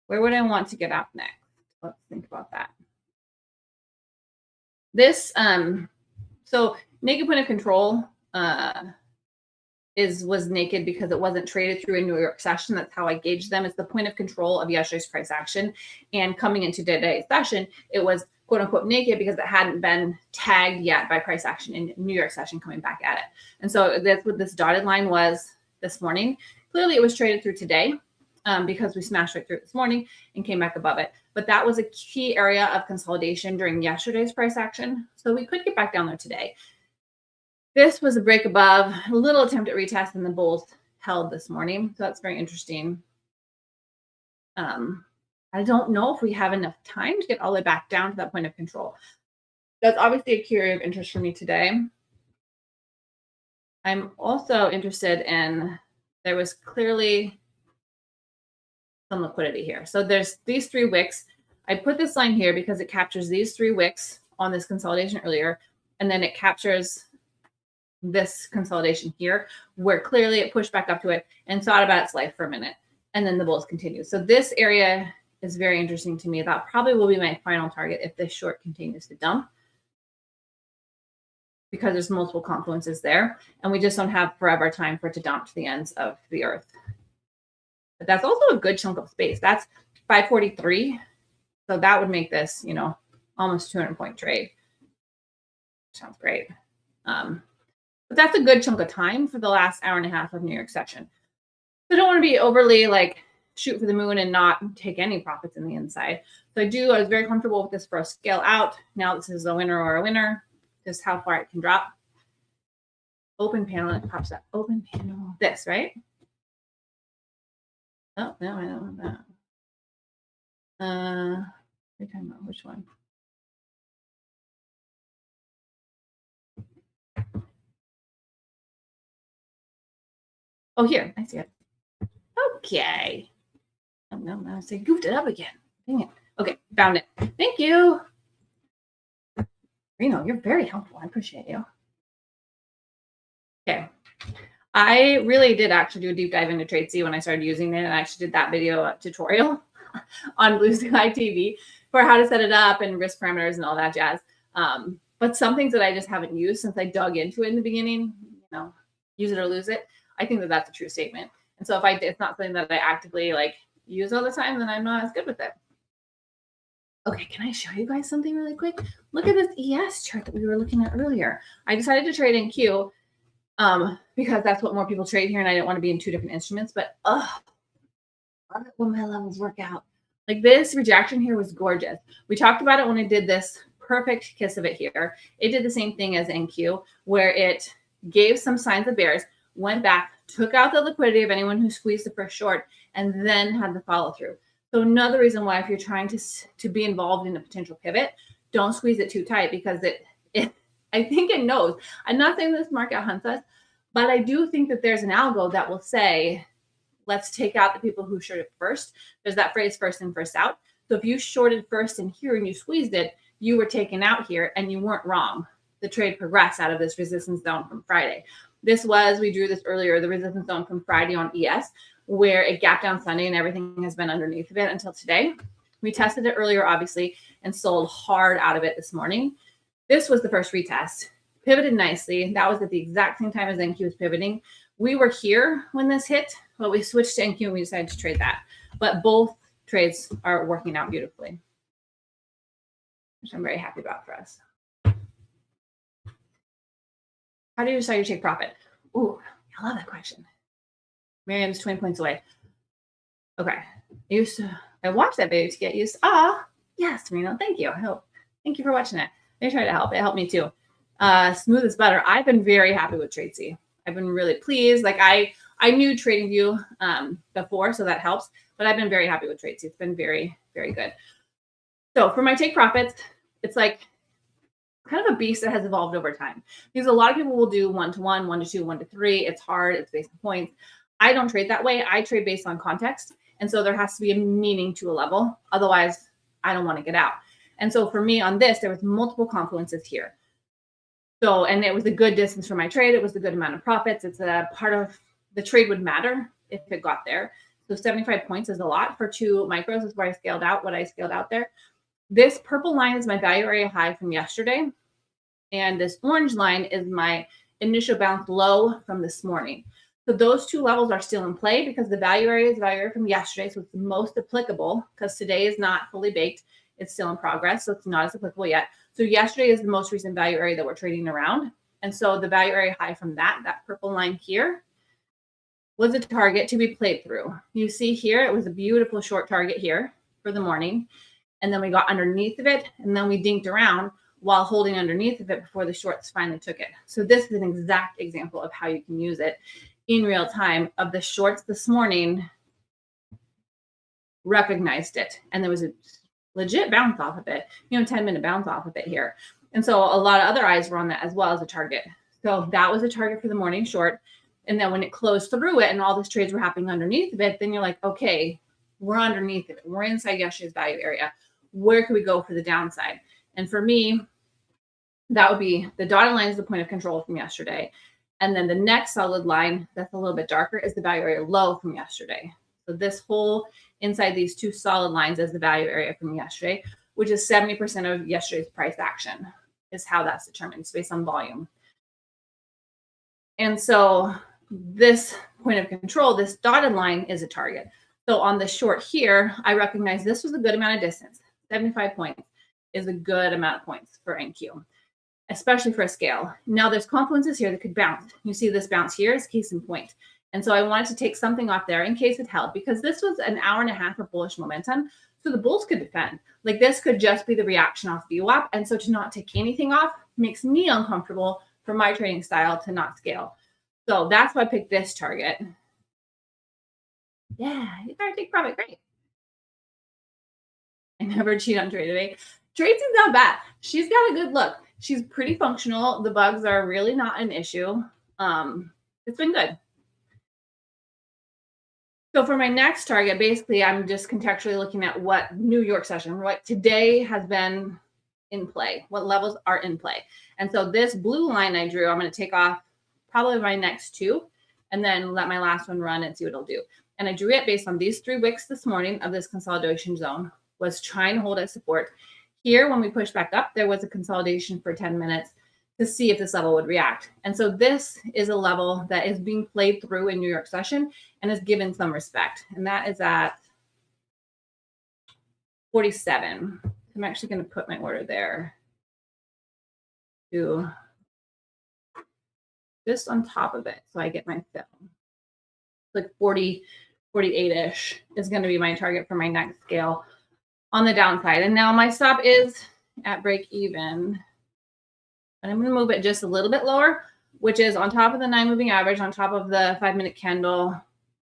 where would I want to get out next? Let's think about that. This, so naked point of control was naked because it wasn't traded through a New York session. That's how I gauged them. It's the point of control of yesterday's price action. And coming into today's session, it was quote unquote naked because it hadn't been tagged yet by price action in New York session coming back at it. And so that's what this dotted line was this morning. Clearly it was traded through today because we smashed right through it this morning and came back above it. But that was a key area of consolidation during yesterday's price action. So we could get back down there today. This was a break above, a little attempt at retest, and the bulls held this morning. So that's very interesting. I don't know if we have enough time to get all the way back down to that point of control. That's obviously a key area of interest for me today. I'm also interested in, there was clearly some liquidity here. So there's these 3 wicks. I put this line here because it captures these 3 wicks on this consolidation earlier, and then it captures this consolidation here, where clearly it pushed back up to it and thought about its life for a minute, and then the bulls continue. So this area is very interesting to me. That probably will be my final target if this short continues to dump, because there's multiple confluences there, and we just don't have forever time for it to dump to the ends of the earth. But that's also a good chunk of space. That's 543. So that would make this, you know, almost 200-point trade. Sounds great. But that's a good chunk of time for the last hour and a half of New York session. So I don't want to be overly like shoot for the moon and not take any profits in the inside. So I was very comfortable with this for a scale out. Now this is a winner or a winner, just how far it can drop. Open panel, it pops up. Open panel, this, right? Oh, no, I don't want that. We're talking about which one? Oh, here, I see it. Okay. Oh, no, I say goofed it up again. Dang it. Okay, found it. Thank you. Reno, you're very helpful. I appreciate you. Okay. I really did actually do a deep dive into TradeC when I started using it, and I actually did that video tutorial on BluSky TV for how to set it up and risk parameters and all that jazz. But some things that I just haven't used since I dug into it in the beginning, you know, use it or lose it. I think that that's a true statement. And so if it's not something that I actively like use all the time, then I'm not as good with it. Okay, can I show you guys something really quick? Look at this ES chart that we were looking at earlier. I decided to trade in Q because that's what more people trade here, and I didn't want to be in 2 different instruments. But love it when my levels work out. Like this rejection here was gorgeous. We talked about it when I did this perfect kiss of it here. It did the same thing as NQ, where it gave some signs of bears, went back, took out the liquidity of anyone who squeezed the first short, and then had the follow through. So another reason why if you're trying to be involved in a potential pivot, don't squeeze it too tight, because I think it knows. I'm not saying this market hunts us, but I do think that there's an algo that will say, let's take out the people who shorted first. There's that phrase first in, first out. So if you shorted first in here and you squeezed it, you were taken out here and you weren't wrong. The trade progressed out of this resistance zone from Friday. We drew this earlier, the resistance zone from Friday on ES, where it gapped down Sunday and everything has been underneath of it until today. We tested it earlier, obviously, and sold hard out of it this morning. This was the first retest. Pivoted nicely. That was at the exact same time as NQ was pivoting. We were here when this hit, but we switched to NQ and we decided to trade that. But both trades are working out beautifully, which I'm very happy about for us. How do you decide you take profit? Ooh, I love that question. Miriam's 20 points away. Okay. I watched that video to get used. Yes, Reno. Thank you. Thank you for watching it. They tried to help. It helped me too. Smooth is better. I've been very happy with TradeC. I've been really pleased. Like I knew TradingView before, so that helps. but I've been very happy with trades. It's been very, very good. So for my take profits, it's like kind of a beast that has evolved over time, because a lot of people will do 1 to 1, 1 to 2, 1 to 3. It's hard. It's based on points. I don't trade that way. I trade based on context. And so there has to be a meaning to a level. Otherwise, I don't want to get out. And so for me on this, there was multiple confluences here. So, and it was a good distance for my trade. It was a good amount of profits. It's a part of the trade would matter if it got there. So 75 points is a lot for 2 micros is where I scaled out what I scaled out there. This purple line is my value area high from yesterday. And this orange line is my initial bounce low from this morning. So those 2 levels are still in play because the value area is value area from yesterday. So it's the most applicable because today is not fully baked. It's still in progress. So it's not as applicable yet. So yesterday is the most recent value area that we're trading around. And so the value area high from that purple line here was a target to be played through. You see here, it was a beautiful short target here for the morning. And then we got underneath of it. And then we dinked around while holding underneath of it before the shorts finally took it. So this is an exact example of how you can use it in real time. Of the shorts this morning, recognized it. And there was a legit bounce off of it, 10-minute bounce off of it here. And so a lot of other eyes were on that as well as a target. So that was a target for the morning short. And then when it closed through it and all these trades were happening underneath of it, then you're like, okay, we're underneath it. We're inside yesterday's value area. Where could we go for the downside? And for me, that would be the dotted line is the point of control from yesterday. And then the next solid line that's a little bit darker is the value area low from yesterday. So this whole inside these 2 solid lines is the value area from yesterday, which is 70% of yesterday's price action is how that's determined. It's based on volume. And so this point of control, this dotted line is a target. So on the short here, I recognize this was a good amount of distance. 75 points is a good amount of points for NQ, especially for a scale. Now there's confluences here that could bounce. You see this bounce here is case in point. And so I wanted to take something off there in case it held, because this was an hour and a half of bullish momentum. So the bulls could defend. Like this could just be the reaction off VWAP. And so to not take anything off makes me uncomfortable for my trading style to not scale. So that's why I picked this target. Yeah, you gotta take profit. Great. I never cheat on trade today. Tracy's not bad. She's got a good look. She's pretty functional. The bugs are really not an issue. It's been good. So for my next target, basically, I'm just contextually looking at what New York session, what today has been in play, what levels are in play. And so this blue line I drew, I'm going to take off probably my next 2 and then let my last one run and see what it'll do. And I drew it based on these 3 wicks this morning of this consolidation zone, was trying to hold at support. Here, when we pushed back up, there was a consolidation for 10 minutes to see if this level would react. And so this is a level that is being played through in New York session and is given some respect. And that is at 47. I'm actually going to put my order there to just on top of it. So I get my fill. Like 40, 48-ish is going to be my target for my next scale on the downside. And now my stop is at break even. And I'm going to move it just a little bit lower, which is on top of the 9 moving average, on top of the 5-minute candle,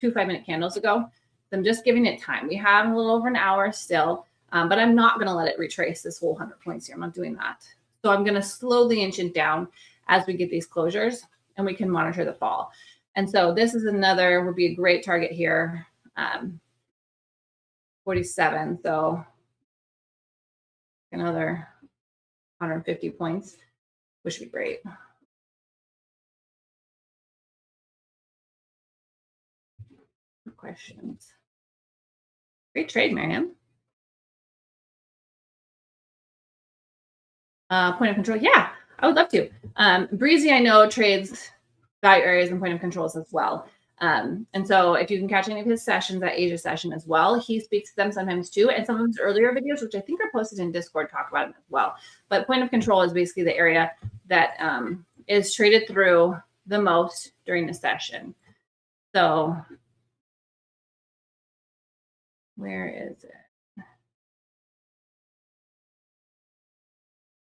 2 5-minute candles ago. So I'm just giving it time. We have a little over an hour still, but I'm not going to let it retrace this whole 100 points here. I'm not doing that. So I'm going to slowly inch it down as we get these closures and we can monitor the fall. And so this is another, would be a great target here. 47. So another 150 points, which would be great. Questions? Great trade, Marianne. Point of control. Yeah, I would love to. Breezy, I know, trades value areas and point of controls as well. And so if you can catch any of his sessions, that Asia session as well, he speaks to them sometimes too. And some of his earlier videos, which I think are posted in Discord, talk about him as well. But point of control is basically the area that is traded through the most during the session. So where is it?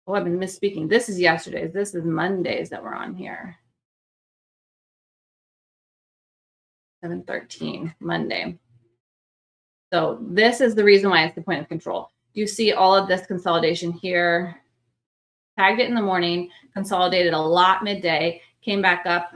Oh, I've been misspeaking. This is yesterday's. This is Monday's that we're on here. 7/13, Monday. So this is the reason why it's the point of control. You see all of this consolidation here, tagged it in the morning, consolidated a lot midday, came back up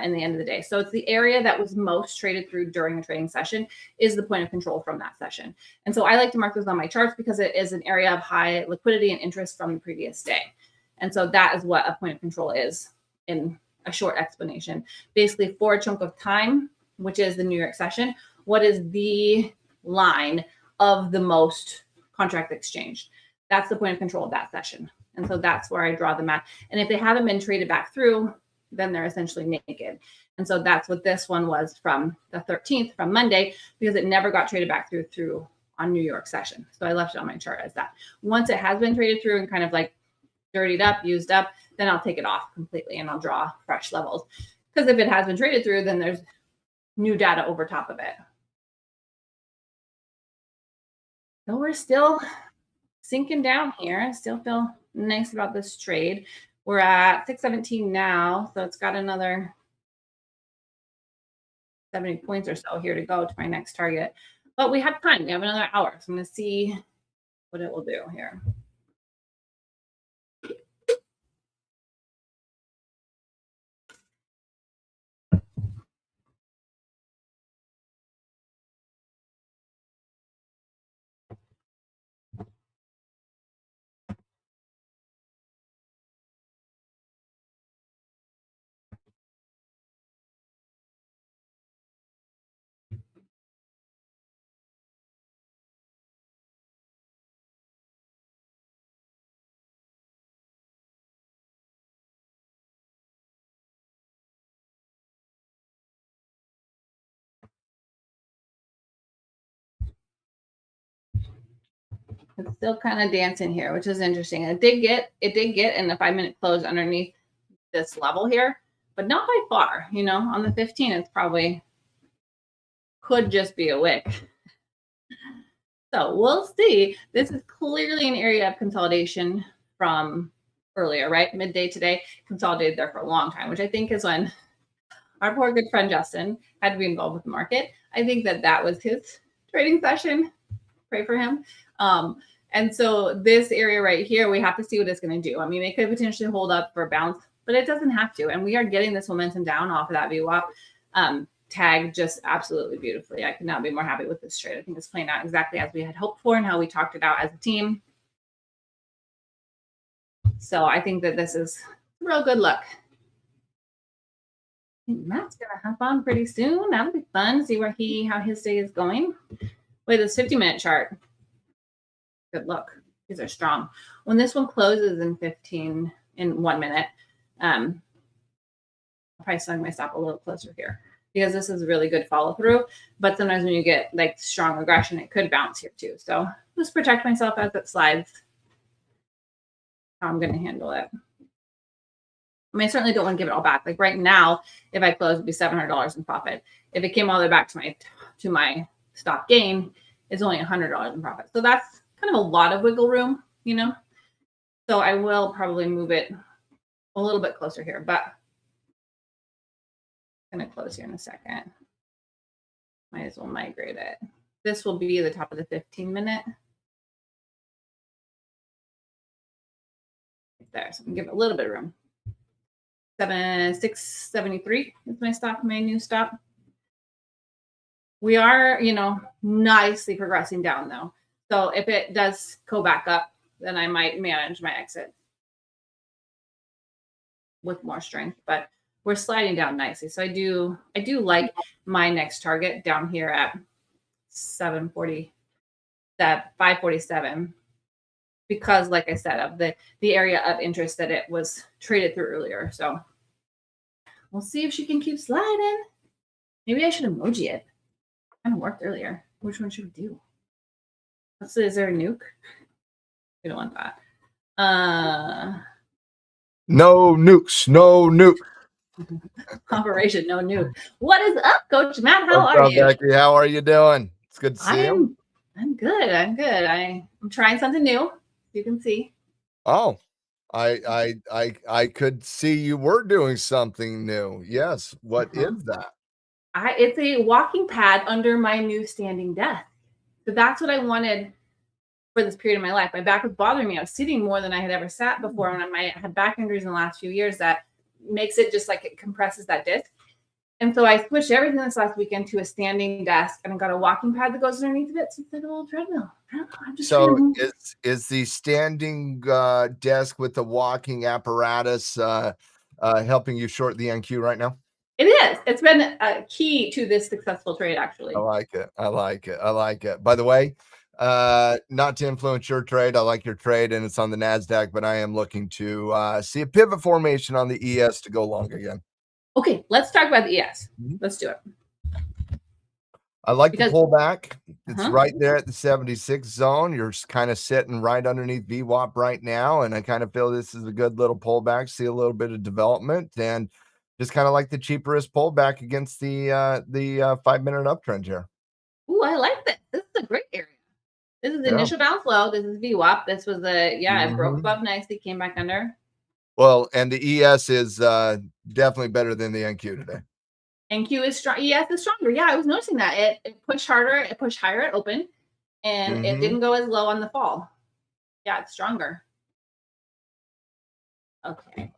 in the end of the day. So it's the area that was most traded through during a trading session is the point of control from that session. And so I like to mark those on my charts because it is an area of high liquidity and interest from the previous day. And so that is what a point of control is in a short explanation. Basically, for a chunk of time, which is the New York session, what is the line of the most contract exchanged? That's the point of control of that session. And so that's where I draw them at. And if they haven't been traded back through, then they're essentially naked. And so that's what this one was from the 13th, from Monday, because it never got traded back through on New York session. So I left it on my chart as that. Once it has been traded through and kind of like dirtied up, used up, then I'll take it off completely and I'll draw fresh levels. Because if it has been traded through, then there's new data over top of it. So we're still sinking down here. I still feel nice about this trade. We're at 617 now, so it's got another 70 points or so here to go to my next target. But we have time. We have another hour. So I'm going to see what it will do here. It's still kind of dancing here, which is interesting. It did get in the 5-minute close underneath this level here, but not by far. You know, on the 15, it's probably could just be a wick. So we'll see. This is clearly an area of consolidation from earlier, right? Midday today, consolidated there for a long time, which I think is when our poor good friend Justin had to be involved with the market. I think that was his trading session. Pray for him. And so this area right here, we have to see what it's going to do. I mean, it could potentially hold up for a bounce, but it doesn't have to. And we are getting this momentum down off of that VWAP tag just absolutely beautifully. I could not be more happy with this trade. I think it's playing out exactly as we had hoped for and how we talked it out as a team. So I think that this is real good luck. I think Matt's going to hop on pretty soon. That'll be fun. See where how his day is going. Wait, this 50-minute chart. Good luck. These are strong. When this one closes in 1 minute, I'll probably selling my stop a little closer here because this is a really good follow through. But sometimes when you get like strong aggression, it could bounce here too. So just protect myself as it slides. How I'm going to handle it. I mean, I certainly don't want to give it all back. Like right now, if I close, it'd be $700 in profit. If it came all the way back to my stop gain, it's only $100 in profit. So that's kind of a lot of wiggle room, you know? So I will probably move it a little bit closer here, but I'm going to close here in a second. Might as well migrate it. This will be the top of the 15-minute. There, so I'm going to give it a little bit of room. 673 is my stop, my new stop. We are, you know, nicely progressing down though. So if it does go back up, then I might manage my exit with more strength, but we're sliding down nicely. So I do like my next target down here at 740, that 547, because like I said, of the area of interest that it was traded through earlier. So we'll see if she can keep sliding. Maybe I should emoji it. Kind of worked earlier. Which one should we do? Let's see, is there a nuke? We don't want that. No nukes, no nuke. Operation No Nuke. What is up, Coach Matt? How are you? Becky? How are you doing? It's good to see you. I'm good. I'm good. I'm trying something new. You can see. Oh, I could see you were doing something new. Yes. What is that? It's a walking pad under my new standing desk. So that's what I wanted for this period of my life. My back was bothering me. I was sitting more than I had ever sat before. When I had back injuries in the last few years, that makes it just like it compresses that disc. And so I switched everything this last weekend to a standing desk, and I got a walking pad that goes underneath of it. So it's like a little treadmill. So is the standing desk with the walking apparatus helping you short the NQ right now? It is. It's been a key to this successful trade, actually. I like it. I like it. I like it. By the way, not to influence your trade, I like your trade, and it's on the NASDAQ, but I am looking to see a pivot formation on the ES to go long again. Okay, let's talk about the ES. Let's do it. I like the pullback. It's right there at the 76 zone. You're kind of sitting right underneath VWAP right now, and I kind of feel this is a good little pullback. See a little bit of development, and just kind of like the cheapest pullback against the 5-minute uptrend here. Ooh, I like this. This is a great area. This is the initial bounce low. This is VWAP. This was it broke above nicely, came back under. Well, and the ES is definitely better than the NQ today. NQ is strong. ES is stronger. Yeah, I was noticing that. It pushed harder. It pushed higher at open, and it didn't go as low on the fall. Yeah, it's stronger. Okay.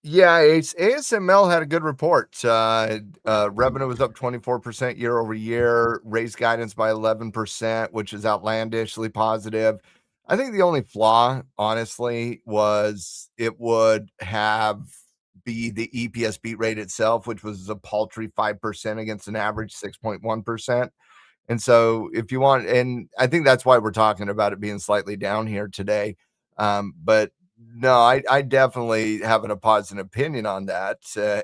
Yeah, ASML had a good report. Revenue was up 24% year over year, raised guidance by 11%, which is outlandishly positive. I think the only flaw, honestly, was it would be the EPS beat rate itself, which was a paltry 5% against an average 6.1%. And so if you want, and I think that's why we're talking about it being slightly down here today. But no, I definitely have a positive opinion on that.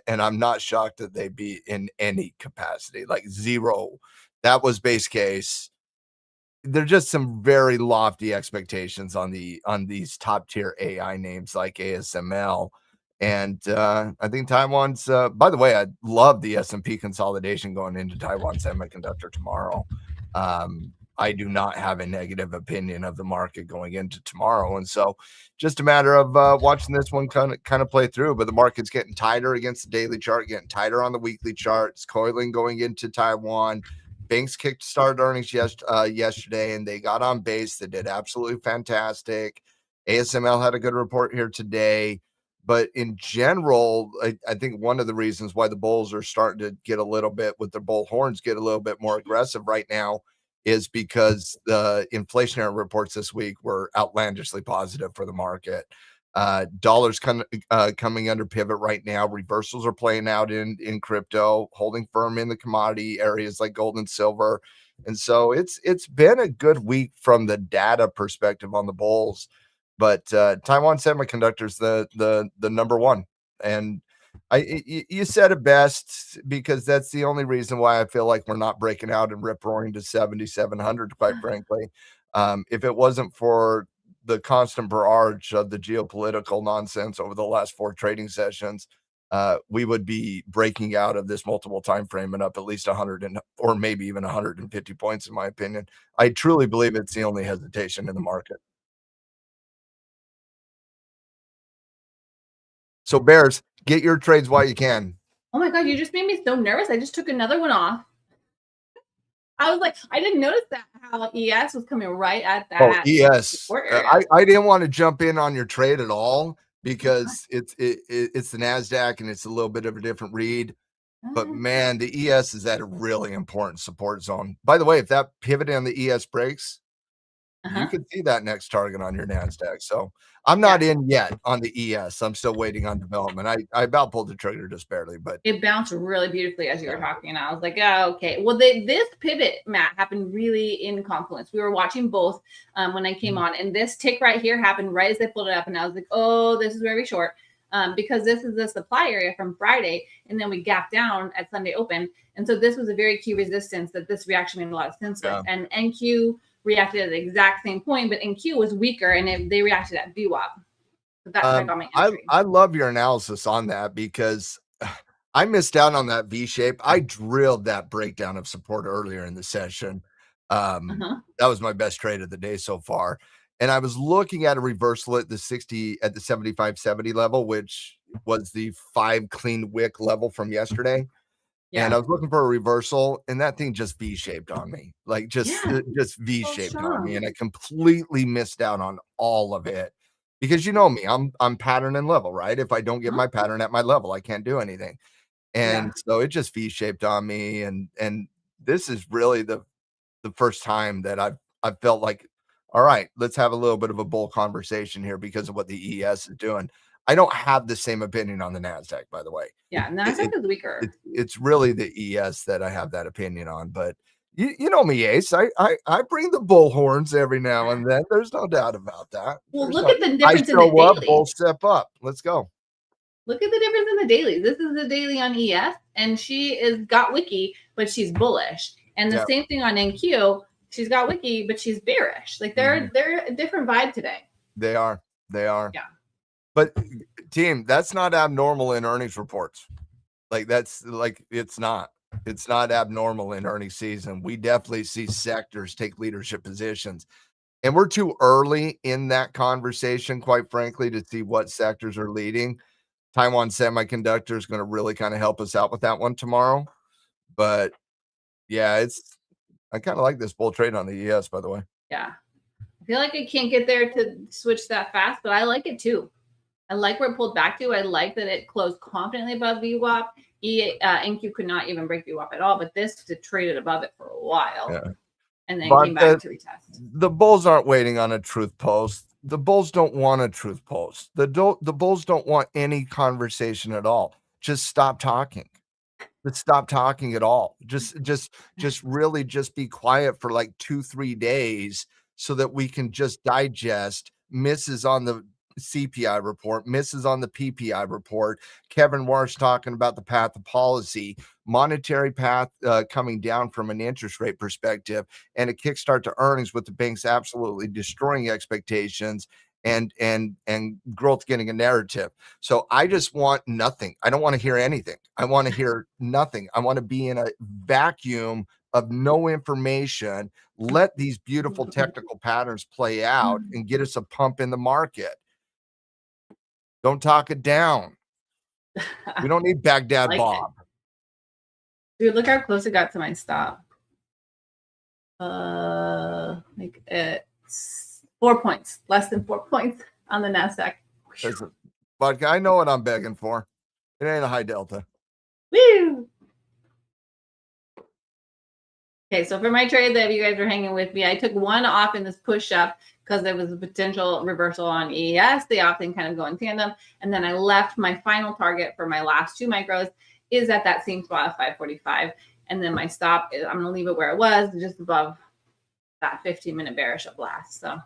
And I'm not shocked that they be in any capacity, like zero. That was base case. There's just some very lofty expectations on these top tier AI names like ASML. And I think Taiwan's, by the way, I love the S&P consolidation going into Taiwan Semiconductor tomorrow. I do not have a negative opinion of the market going into tomorrow. And so just a matter of watching this one kind of play through. But the market's getting tighter against the daily chart, getting tighter on the weekly charts, coiling going into Taiwan. Banks started earnings yesterday, and they got on base. They did absolutely fantastic. ASML had a good report here today. But in general, I think one of the reasons why the bulls are starting to get a little bit with their bull horns, get a little bit more aggressive right now, is because the inflationary reports this week were outlandishly positive for the market. Dollars coming under pivot right now. Reversals are playing out in crypto, holding firm in the commodity areas like gold and silver. And so it's been a good week from the data perspective on the bulls. But Taiwan Semiconductor's the number one. And you said it best, because that's the only reason why I feel like we're not breaking out and rip roaring to 7,700, quite frankly. If it wasn't for the constant barrage of the geopolitical nonsense over the last 4 trading sessions, we would be breaking out of this multiple time frame and up at least 100 or maybe even 150 points, in my opinion. I truly believe it's the only hesitation in the market. So Bears, get your trades while you can. Oh my God, you just made me so nervous. I just took another one off. I was like, I didn't notice that how ES was coming right at that. Oh, ES. I didn't want to jump in on your trade at all, because it's the NASDAQ and it's a little bit of a different read. But man, the ES is at a really important support zone. By the way, if that pivot on the ES breaks, you could see that next target on your NASDAQ. So I'm not in yet on the ES. I'm still waiting on development. I about pulled the trigger just barely, but it bounced really beautifully as you were talking. And I was like, oh, okay. Well, this pivot, Matt, happened really in confluence. We were watching both when I came on, and this tick right here happened right as they pulled it up. And I was like, oh, this is very short. Because this is the supply area from Friday, and then we gapped down at Sunday open. And so this was a very key resistance that this reaction made a lot of sense with. And NQ reacted at the exact same point, but NQ was weaker, and they reacted at VWAP. So that's why I got my entry. I love your analysis on that, because I missed out on that V shape. I drilled that breakdown of support earlier in the session. That was my best trade of the day so far. And I was looking at a reversal at the 75.70 level, which was the 5 clean wick level from yesterday. And I was looking for a reversal, and that thing just V-shaped on me, like just V-shaped on me, and I completely missed out on all of it because you know me, I'm pattern and level, right? If I don't get my pattern at my level, I can't do anything. And so it just V-shaped on me, and this is really the first time that I've felt like, all right, let's have a little bit of a bull conversation here because of what the ES is doing. I don't have the same opinion on the NASDAQ, by the way. Yeah, NASDAQ is weaker. It's really the ES that I have that opinion on, but you know me, Ace. I bring the bull horns every now and then. There's no doubt about that. Well, look at the difference in the daily. I show up, bull step up. Let's go. Look at the difference in the daily. This is the daily on ES, and she is got wiki, but she's bullish. And the same thing on NQ. She's got wiki, but she's bearish. Like they're a different vibe today. They are. Yeah. But team, that's not abnormal in earnings reports. Like that's like it's not abnormal in earnings season. We definitely see sectors take leadership positions. And we're too early in that conversation, quite frankly, to see what sectors are leading. Taiwan Semiconductor is going to really kind of help us out with that one tomorrow. But yeah, I kind of like this bull trade on the ES, by the way. Yeah. I feel like I can't get there to switch that fast, but I like it too. I like where it pulled back to. I like that it closed confidently above VWAP. NQ could not even break VWAP at all, but this traded above it for a while. Yeah. And then came back to retest. The bulls aren't waiting on a truth post. The bulls don't want a truth post. The bulls don't want any conversation at all. Just stop talking. Let's stop talking at all. Just really just be quiet for like 2-3 days so that we can just digest misses on the CPI report, misses on the PPI report. Kevin Warsh talking about the path of policy, monetary path coming down from an interest rate perspective, and a kickstart to earnings with the banks absolutely destroying expectations and growth getting a narrative. So I just want nothing. I don't want to hear anything. I want to hear nothing. I want to be in a vacuum of no information. Let these beautiful technical patterns play out and get us a pump in the market. Don't talk it down. We don't need Baghdad Bob. Dude, look how close it got to my stop. Like it's 4 points, less than 4 points on the NASDAQ. But I know what I'm begging for. It ain't a high delta. Woo! Okay, so for my trade that you guys are hanging with me, I took one off in this push up because there was a potential reversal on ES. They often kind of go in tandem. And then I left my final target for my last 2 micros is at that same spot of 545. And then my stop is, I'm going to leave it where it was, just above that 15-minute bearish up last. So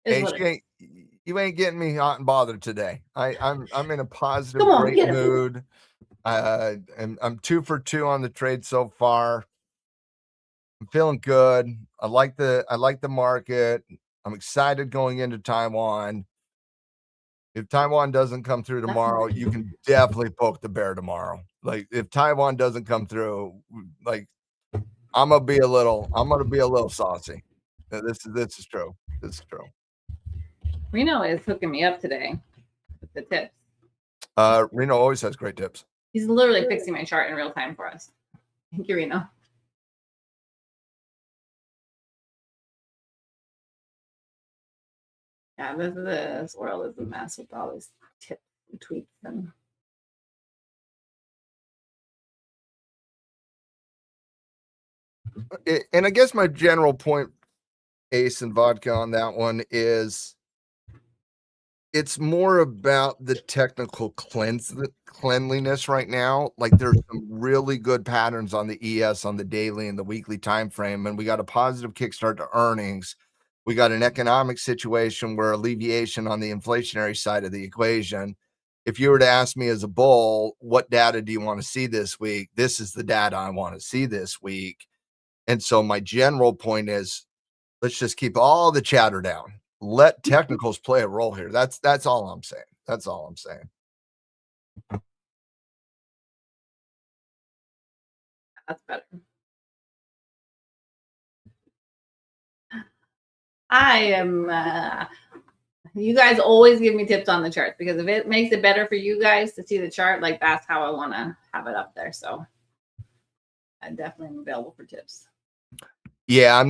you ain't getting me hot and bothered today. I'm in a positive, great mood. And I'm 2 for 2 on the trade so far. I'm feeling good. I like the market. I'm excited going into Taiwan. If Taiwan doesn't come through tomorrow, you can definitely poke the bear tomorrow. Like if Taiwan doesn't come through, like I'm gonna be a little saucy. This is true. This is true. Reno is hooking me up today with the tips. Reno always has great tips. He's literally fixing my chart in real time for us. Thank you, Reno. Yeah, this world is a mess with all these tips and tweets and I guess my general point, Ace and Vodka, on that one is it's more about the technical cleanliness right now. Like there's some really good patterns on the ES on the daily and the weekly time frame, and we got a positive kickstart to earnings. We got an economic situation where alleviation on the inflationary side of the equation. If you were to ask me as a bull, what data do you want to see this week? This is the data I want to see this week. And so my general point is, let's just keep all the chatter down. Let technicals play a role here. That's all I'm saying. That's all I'm saying. That's better. I am, you guys always give me tips on the charts because if it makes it better for you guys to see the chart, like that's how I want to have it up there. So I definitely am available for tips. Yeah, I'm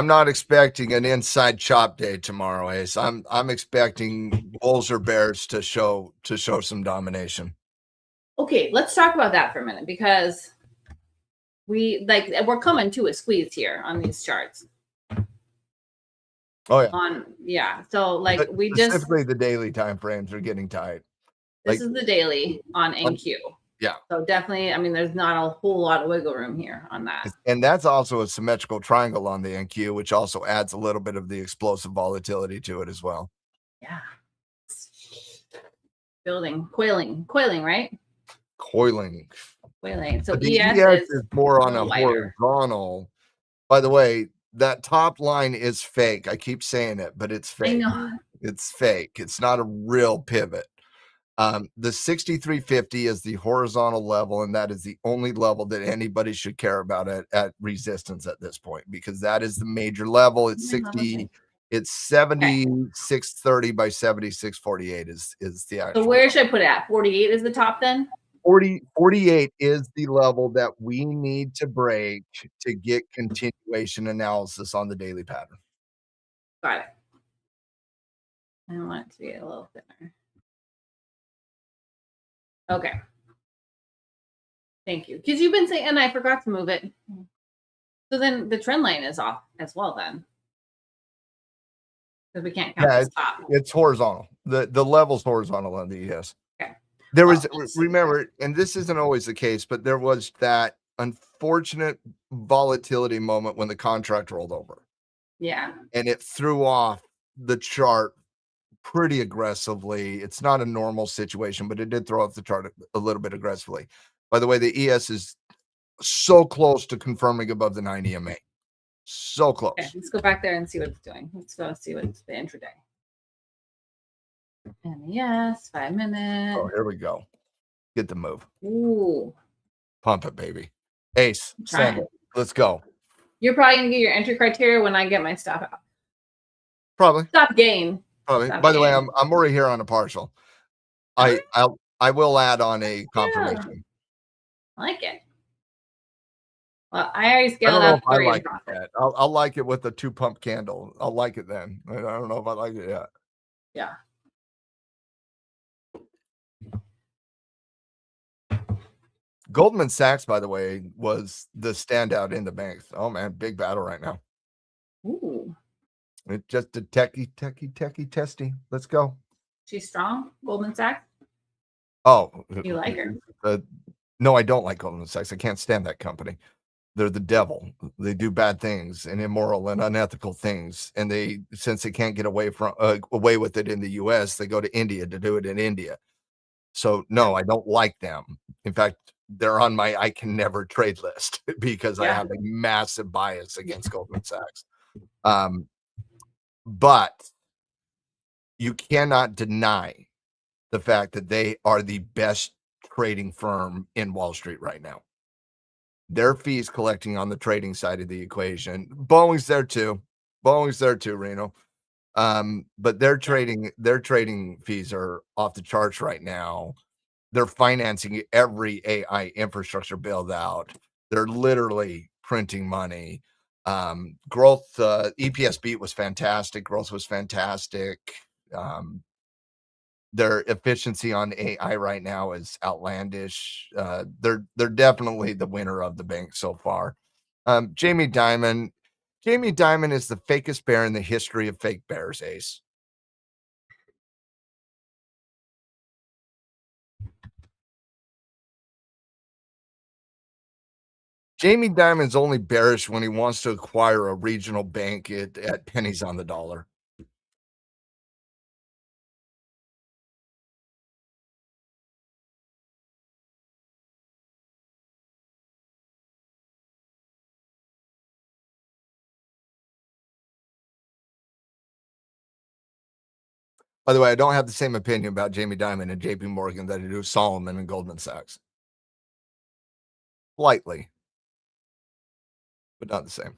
not expecting an inside chop day tomorrow, Ace. I'm expecting Bulls or Bears to show some domination. Okay, let's talk about that for a minute because we're coming to a squeeze here on these charts. Oh yeah. So like but we just specifically the daily time frames are getting tight. this is the daily on NQ. Yeah. So definitely, I mean, there's not a whole lot of wiggle room here on that. And that's also a symmetrical triangle on the NQ, which also adds a little bit of the explosive volatility to it as well. Yeah. Coiling, right? Coiling. So the ES is more on a wider. horizontal. By the way, that top line is fake. I keep saying it, but it's fake. I know. It's fake. It's not a real pivot. The 6350 is the horizontal level, and that is the only level that anybody should care about at resistance at this point, because that is the major level. It's 60. It's 7630 by 7648 is the actual. So where should I put it at? 48 is the top then? 48 is the level that we need to break to get continuation analysis on the daily pattern. Got it. I want it to be a little thinner. Okay. Thank you. Because you've been saying, and I forgot to move it. So then the trend line is off as well then. Because we can't count the top. It's horizontal. The level's horizontal on the ES. Okay. There was, remember, and this isn't always the case, but there was that unfortunate volatility moment when the contract rolled over. Yeah. And it threw off the chart pretty aggressively. It's not a normal situation, but it did throw off the chart a little bit aggressively. By the way, the ES is so close to confirming above the 9 EMA. So close. Okay, let's go back there and see what it's doing. Let's go see what's the intraday. And yes, 5 minutes. Oh, here we go. Get the move. Ooh. Pump it, baby. Ace, send it. Let's go. You're probably gonna get your entry criteria when I get my stuff out. Probably. Stop gain. Probably. By the way, I'm already here on a partial. I will add on a confirmation. I like it. Well, I already scaled up. I like that. I'll like it with the 2 pump candle. I'll like it then. I don't know if I like it yet. Yeah. Goldman Sachs, by the way, was the standout in the banks. Oh man, big battle right now. Ooh. It's just a techie testy. Let's go. She's strong, Goldman Sachs. Oh, you like her? No, I don't like Goldman Sachs. I can't stand that company. They're the devil. They do bad things and immoral and unethical things. And since they can't get away with it in the US, they go to India to do it in India. So no, I don't like them. In fact, they're on my I can never trade list because I have a massive bias against Goldman Sachs. But you cannot deny the fact that they are the best trading firm in Wall Street right now. Their fees collecting on the trading side of the equation. Boeing's there too, Reno. But their trading fees are off the charts right now. They're financing every AI infrastructure build out. They're literally printing money. Growth, EPS beat was fantastic. Growth was fantastic. Their efficiency on AI right now is outlandish. They're definitely the winner of the bank so far. Jamie Dimon is the fakest bear in the history of fake bears, Ace. Jamie Dimon's only bearish when he wants to acquire a regional bank at pennies on the dollar. By the way, I don't have the same opinion about Jamie Dimon and JP Morgan that I do Solomon and Goldman Sachs. Slightly, but not the same.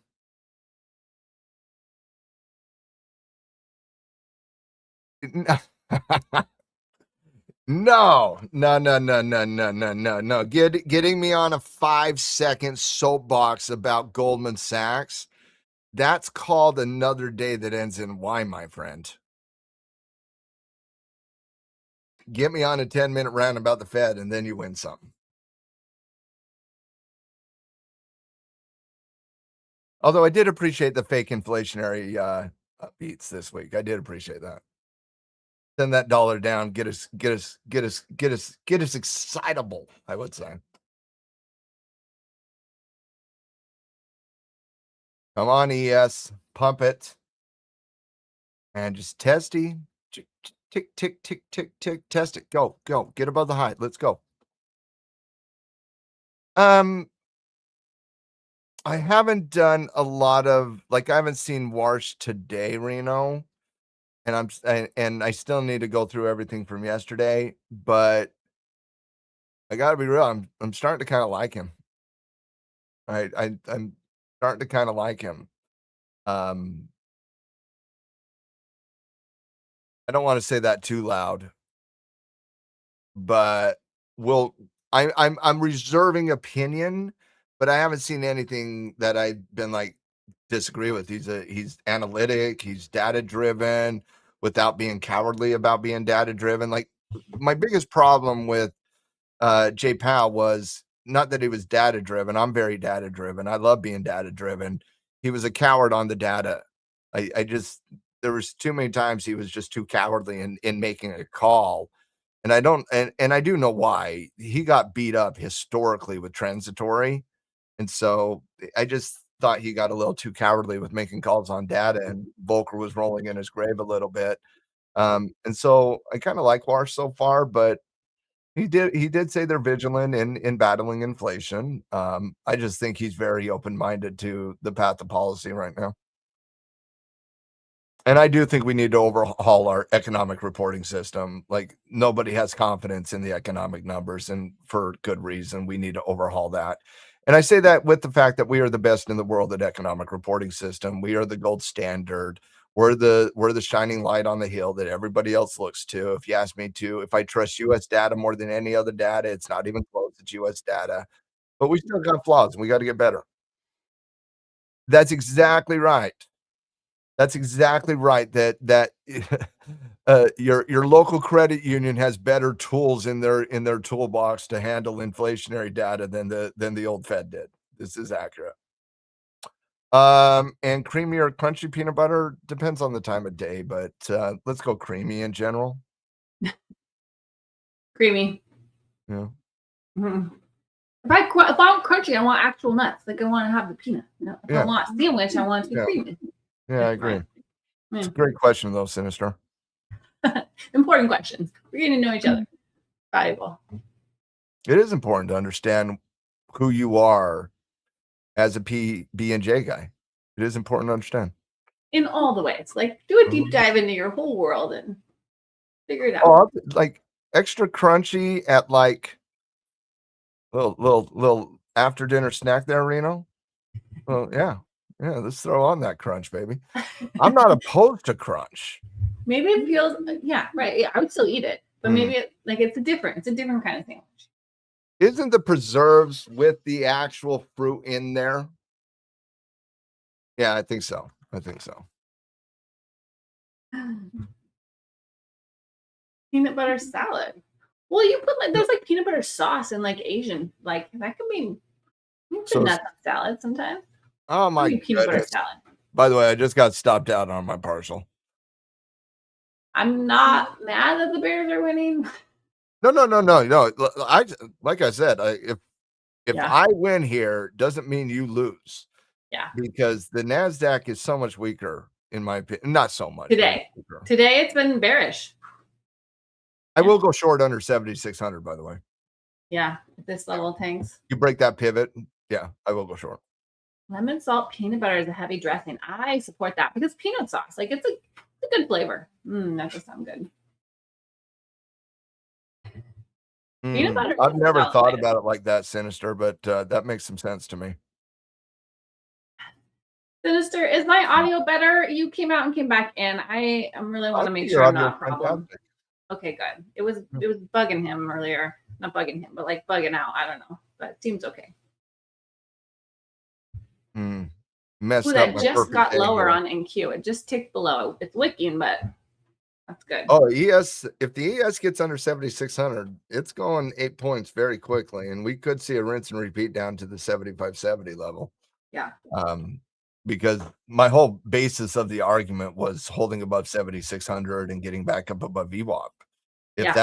No. Getting me on a 5-second soapbox about Goldman Sachs. That's called another day that ends in Y, my friend. Get me on a 10-minute round about the Fed, and then you win something. Although I did appreciate the fake inflationary beats this week. I did appreciate that. Send that dollar down, get us excitable, I would say. Come on, ES, pump it. And just testy. Tick, tick, tick, tick, tick, test it. Go. Get above the height. Let's go. I haven't done a lot of, like, I haven't seen Warsh today, Reno. And I still need to go through everything from yesterday, but I gotta be real. I'm starting to kind of like him. I'm starting to kind of like him. I don't want to say that too loud, but I'm reserving opinion, but I haven't seen anything that I've been like disagree with. He's analytic, he's data driven without being cowardly about being data driven. Like, my biggest problem with Jay Powell was not that he was data driven. I'm very data driven. I love being data driven. He was a coward on the data. I just, there was too many times he was just too cowardly in making a call. And I don't, and I do know why. He got beat up historically with transitory. And so I just thought he got a little too cowardly with making calls on data, and Volcker was rolling in his grave a little bit. And so I kind of like Warsh so far, but he did say they're vigilant in battling inflation. I just think he's very open-minded to the path of policy right now. And I do think we need to overhaul our economic reporting system. Like, nobody has confidence in the economic numbers, and for good reason. We need to overhaul that. And I say that with the fact that we are the best in the world at economic reporting system. We are the gold standard. We're the shining light on the hill that everybody else looks to. If you ask me to, if I trust US data more than any other data, it's not even close. It's US data. But we still got flaws, and we got to get better. That's exactly right. That's exactly right. That your local credit union has better tools in their toolbox to handle inflationary data than the old Fed did. This is accurate. And creamy or crunchy peanut butter depends on the time of day, but let's go creamy in general. Creamy. Yeah. Mm-hmm. If I want crunchy, I want actual nuts. Like, I want to have the peanut. You know? If I want sandwich, I want it to be creamy. Yeah, I agree. It's a great question, though, Sinister. Important questions. We're getting to know each other. Valuable. It is important to understand who you are as a B&J guy. It is important to understand. In all the ways. Like, do a deep dive into your whole world and figure it out. Oh, like extra crunchy at like little after dinner snack there, Reno. Well, yeah, let's throw on that crunch, baby. I'm not opposed to crunch. Maybe it feels, yeah, right. Yeah, I would still eat it, but maybe it's a different kind of sandwich. Isn't the preserves with the actual fruit in there? Yeah, I think so. Peanut butter salad. Well, you put there's like peanut butter sauce and like Asian, like that could be nuts on salad sometimes. Oh my peanut butter salad. By the way, I just got stopped out on my partial. I'm not mad that the Bears are winning. No. Like I said, if I win here, doesn't mean you lose. Yeah. Because the NASDAQ is so much weaker, in my opinion. Not so much. Today it's been bearish. I will go short under 7,600, by the way. Yeah, at this level of things. You break that pivot, yeah, I will go short. Lemon salt peanut butter is a heavy dressing. I support that because peanut sauce, like it's a good flavor. That does sound good. Peanut butter. I've never thought about it like that, Sinister, but that makes some sense to me. Sinister, is my audio better? You came out and came back in. I really want to make sure I'm not a problem. Okay, good. It was bugging him earlier. Not bugging him, but like bugging out. I don't know. But it seems okay. Messed Ooh, up that my just perfect got day lower here. on NQ. It just ticked below. It's wicking, but that's good. Oh, ES, if the ES gets under 7,600, it's going 8 points very quickly, and we could see a rinse and repeat down to the 7570 level. Yeah. Because my whole basis of the argument was holding above 7,600 and getting back up above VWAP. If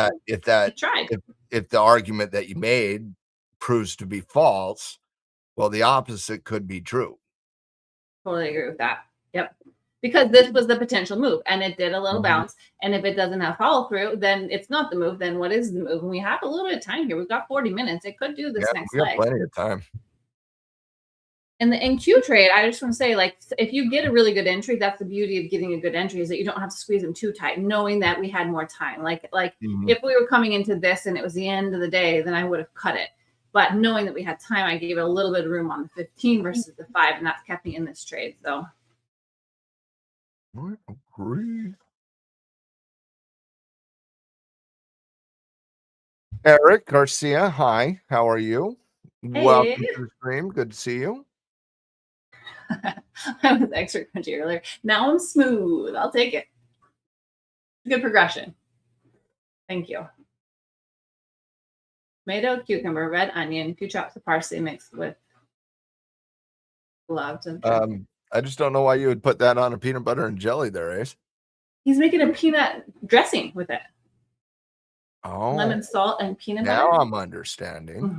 the argument that you made proves to be false, well, the opposite could be true. Totally agree with that. Yep. Because this was the potential move and it did a little bounce. And if it doesn't have follow through, then it's not the move. Then what is the move? And we have a little bit of time here. We've got 40 minutes. It could do this next we have leg. plenty of time. And the NQ trade, I just want to say, like, if you get a really good entry, that's the beauty of getting a good entry, is that you don't have to squeeze them too tight, knowing that we had more time. Like if we were coming into this and it was the end of the day, then I would have cut it. But knowing that we had time, I gave it a little bit of room on the 15 versus the 5, and that's kept me in this trade. So I agree. Eric Garcia, hi. How are you? Hey. Welcome to the stream. Good to see you. I was extra crunchy earlier. Now I'm smooth. I'll take it. Good progression. Thank you. Tomato, cucumber, red onion, 2 chops of parsley mixed with gloves. I just don't know why you would put that on a peanut butter and jelly there, Ace. He's making a peanut dressing with it. Oh, lemon, salt, and peanut butter. Now I'm understanding.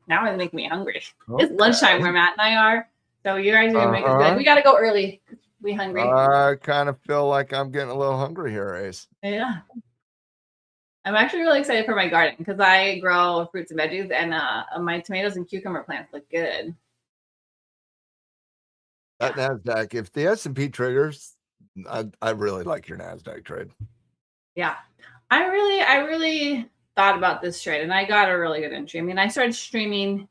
Now it's making me hungry. Okay. It's lunchtime where Matt and I are. So you guys are going to make us good. We got to go early. We hungry. I kind of feel like I'm getting a little hungry here, Ace. Yeah. I'm actually really excited for my garden because I grow fruits and veggies, and my tomatoes and cucumber plants look good. That NASDAQ, if the S&P triggers, I really like your NASDAQ trade. Yeah. I really thought about this trade, and I got a really good entry. I mean, I started streaming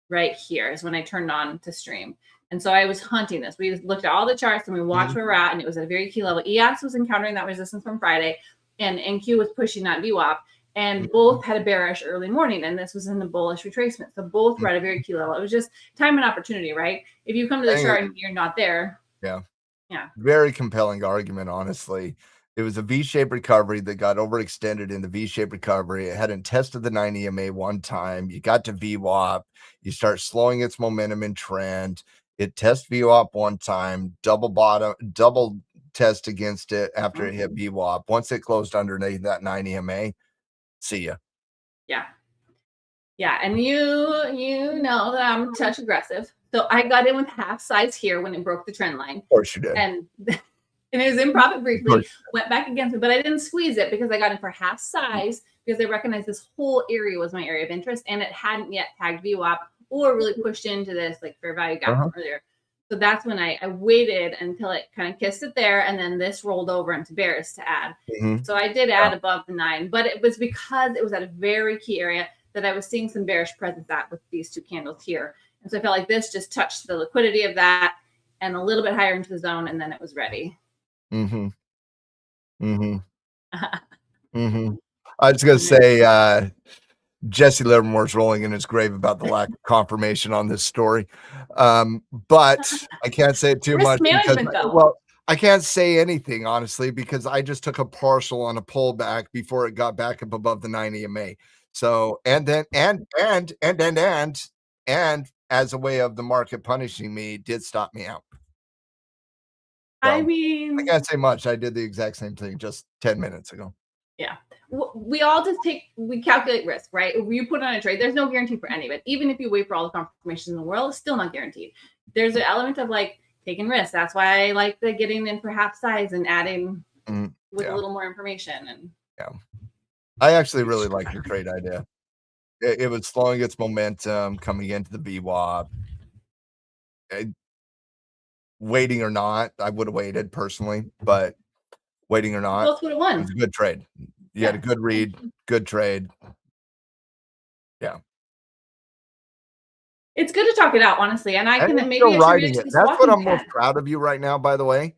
right here is when I turned on to stream. And so I was hunting this. We looked at all the charts and we watched where we're at, and it was at a very key level. ES was encountering that resistance from Friday, and NQ was pushing that VWAP, and both had a bearish early morning, and this was in the bullish retracement. So both were at a very key level. It was just time and opportunity, right? If you come to the chart and you're not there. Yeah. Very compelling argument, honestly. It was a V-shaped recovery that got overextended in the V-shaped recovery. It hadn't tested the 9 EMA one time. You got to VWAP. You start slowing its momentum and trend. It tests VWAP one time, double test against it after it hit VWAP. Once it closed underneath that 9 EMA, see ya. Yeah. Yeah. And you know that I'm a touch aggressive. So I got in with half size here when it broke the trend line. Of course you did. And it was in profit briefly, went back against it, but I didn't squeeze it because I got in for half size because I recognized this whole area was my area of interest, and it hadn't yet tagged VWAP or really pushed into this like fair value gap earlier. So that's when I waited until it kind of kissed it there, and then this rolled over into bears to add. So I did add above the 9, but it was because it was at a very key area that I was seeing some bearish presence at with these 2 candles here. And so I felt like this just touched the liquidity of that and a little bit higher into the zone, and then it was ready. I was going to say, Jesse Livermore's rolling in his grave about the lack of confirmation on this story. But I can't say it too much because, I can't say anything, honestly, because I just took a partial on a pullback before it got back up above the 9 EMA. So, and as a way of the market punishing me, did stop me out. So, I mean, I can't say much. I did the exact same thing just 10 minutes ago. Yeah. We all just we calculate risk, right? If you put on a trade, there's no guarantee for any of it. Even if you wait for all the confirmations in the world, it's still not guaranteed. There's an element of like taking risks. That's why I like the getting in for half size and adding with a little more information. And I actually really like your trade idea. It was slowing its momentum coming into the VWAP. Waiting or not, I would have waited personally, but waiting or not, both would have won. It was a good trade. You had a good read, good trade. Yeah. It's good to talk it out, honestly. And I can maybe writing it. That's what I'm most proud of you right now, by the way.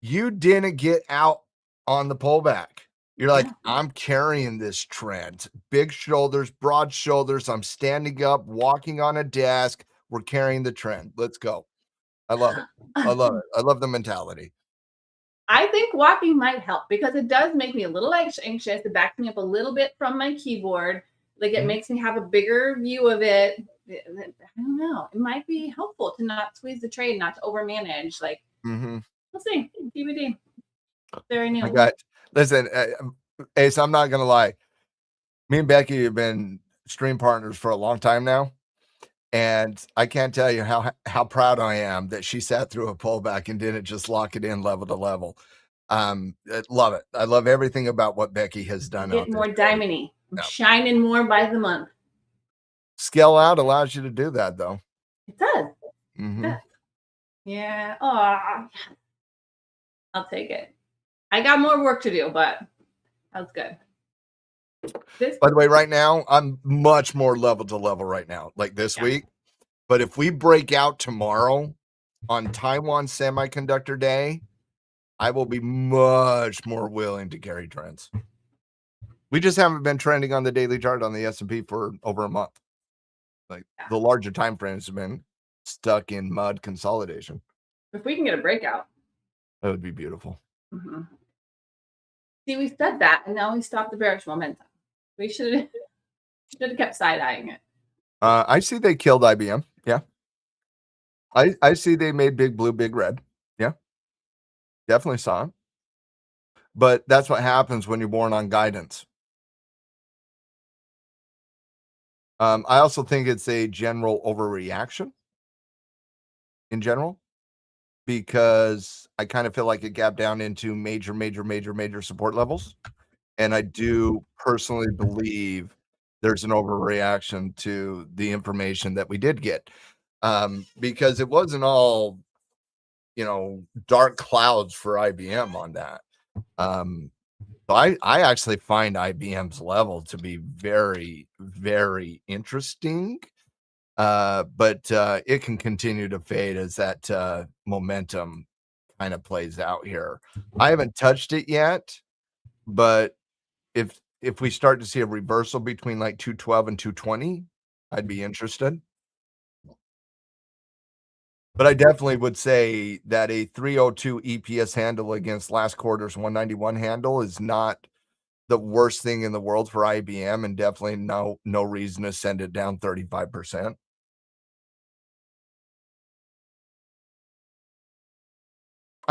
You didn't get out on the pullback. You're like, I'm carrying this trend. Big shoulders, broad shoulders. I'm standing up, walking on a desk. We're carrying the trend. Let's go. I love it. I love it. I love the mentality. I think walking might help because it does make me a little anxious. It backs me up a little bit from my keyboard. Like it makes me have a bigger view of it. I don't know. It might be helpful to not squeeze the trade, not to overmanage. Like, we'll see. TBD. Very new. Listen, Ace, I'm not going to lie. Me and Becky have been stream partners for a long time now. And I can't tell you how proud I am that she sat through a pullback and didn't just lock it in level to level. Love it. I love everything about what Becky has done. Get more diamond-y. Shining more by the month. Scale out allows you to do that, though. It does. Yeah. Oh, I'll take it. I got more work to do, but that's good. By the way, right now, I'm much more level to level right now, like this week. But if we break out tomorrow on Taiwan Semiconductor Day, I will be much more willing to carry trends. We just haven't been trending on the daily chart on the S&P for over a month. Like the larger time frames have been stuck in mud consolidation. If we can get a breakout, that would be beautiful. See, we said that, and now we stopped the bearish momentum. We should have kept side-eyeing it. I see they killed IBM. Yeah. I see they made big blue, big red. Yeah. Definitely saw it. But that's what happens when you're born on guidance. I also think it's a general overreaction in general, because I kind of feel like it gapped down into major support levels. And I do personally believe there's an overreaction to the information that we did get, because it wasn't all, dark clouds for IBM on that. So I actually find IBM's level to be very, very interesting. But it can continue to fade as that momentum kind of plays out here. I haven't touched it yet, but if we start to see a reversal between like 212 and 220, I'd be interested. But I definitely would say that a 302 EPS handle against last quarter's 191 handle is not the worst thing in the world for IBM, and definitely no reason to send it down 35%.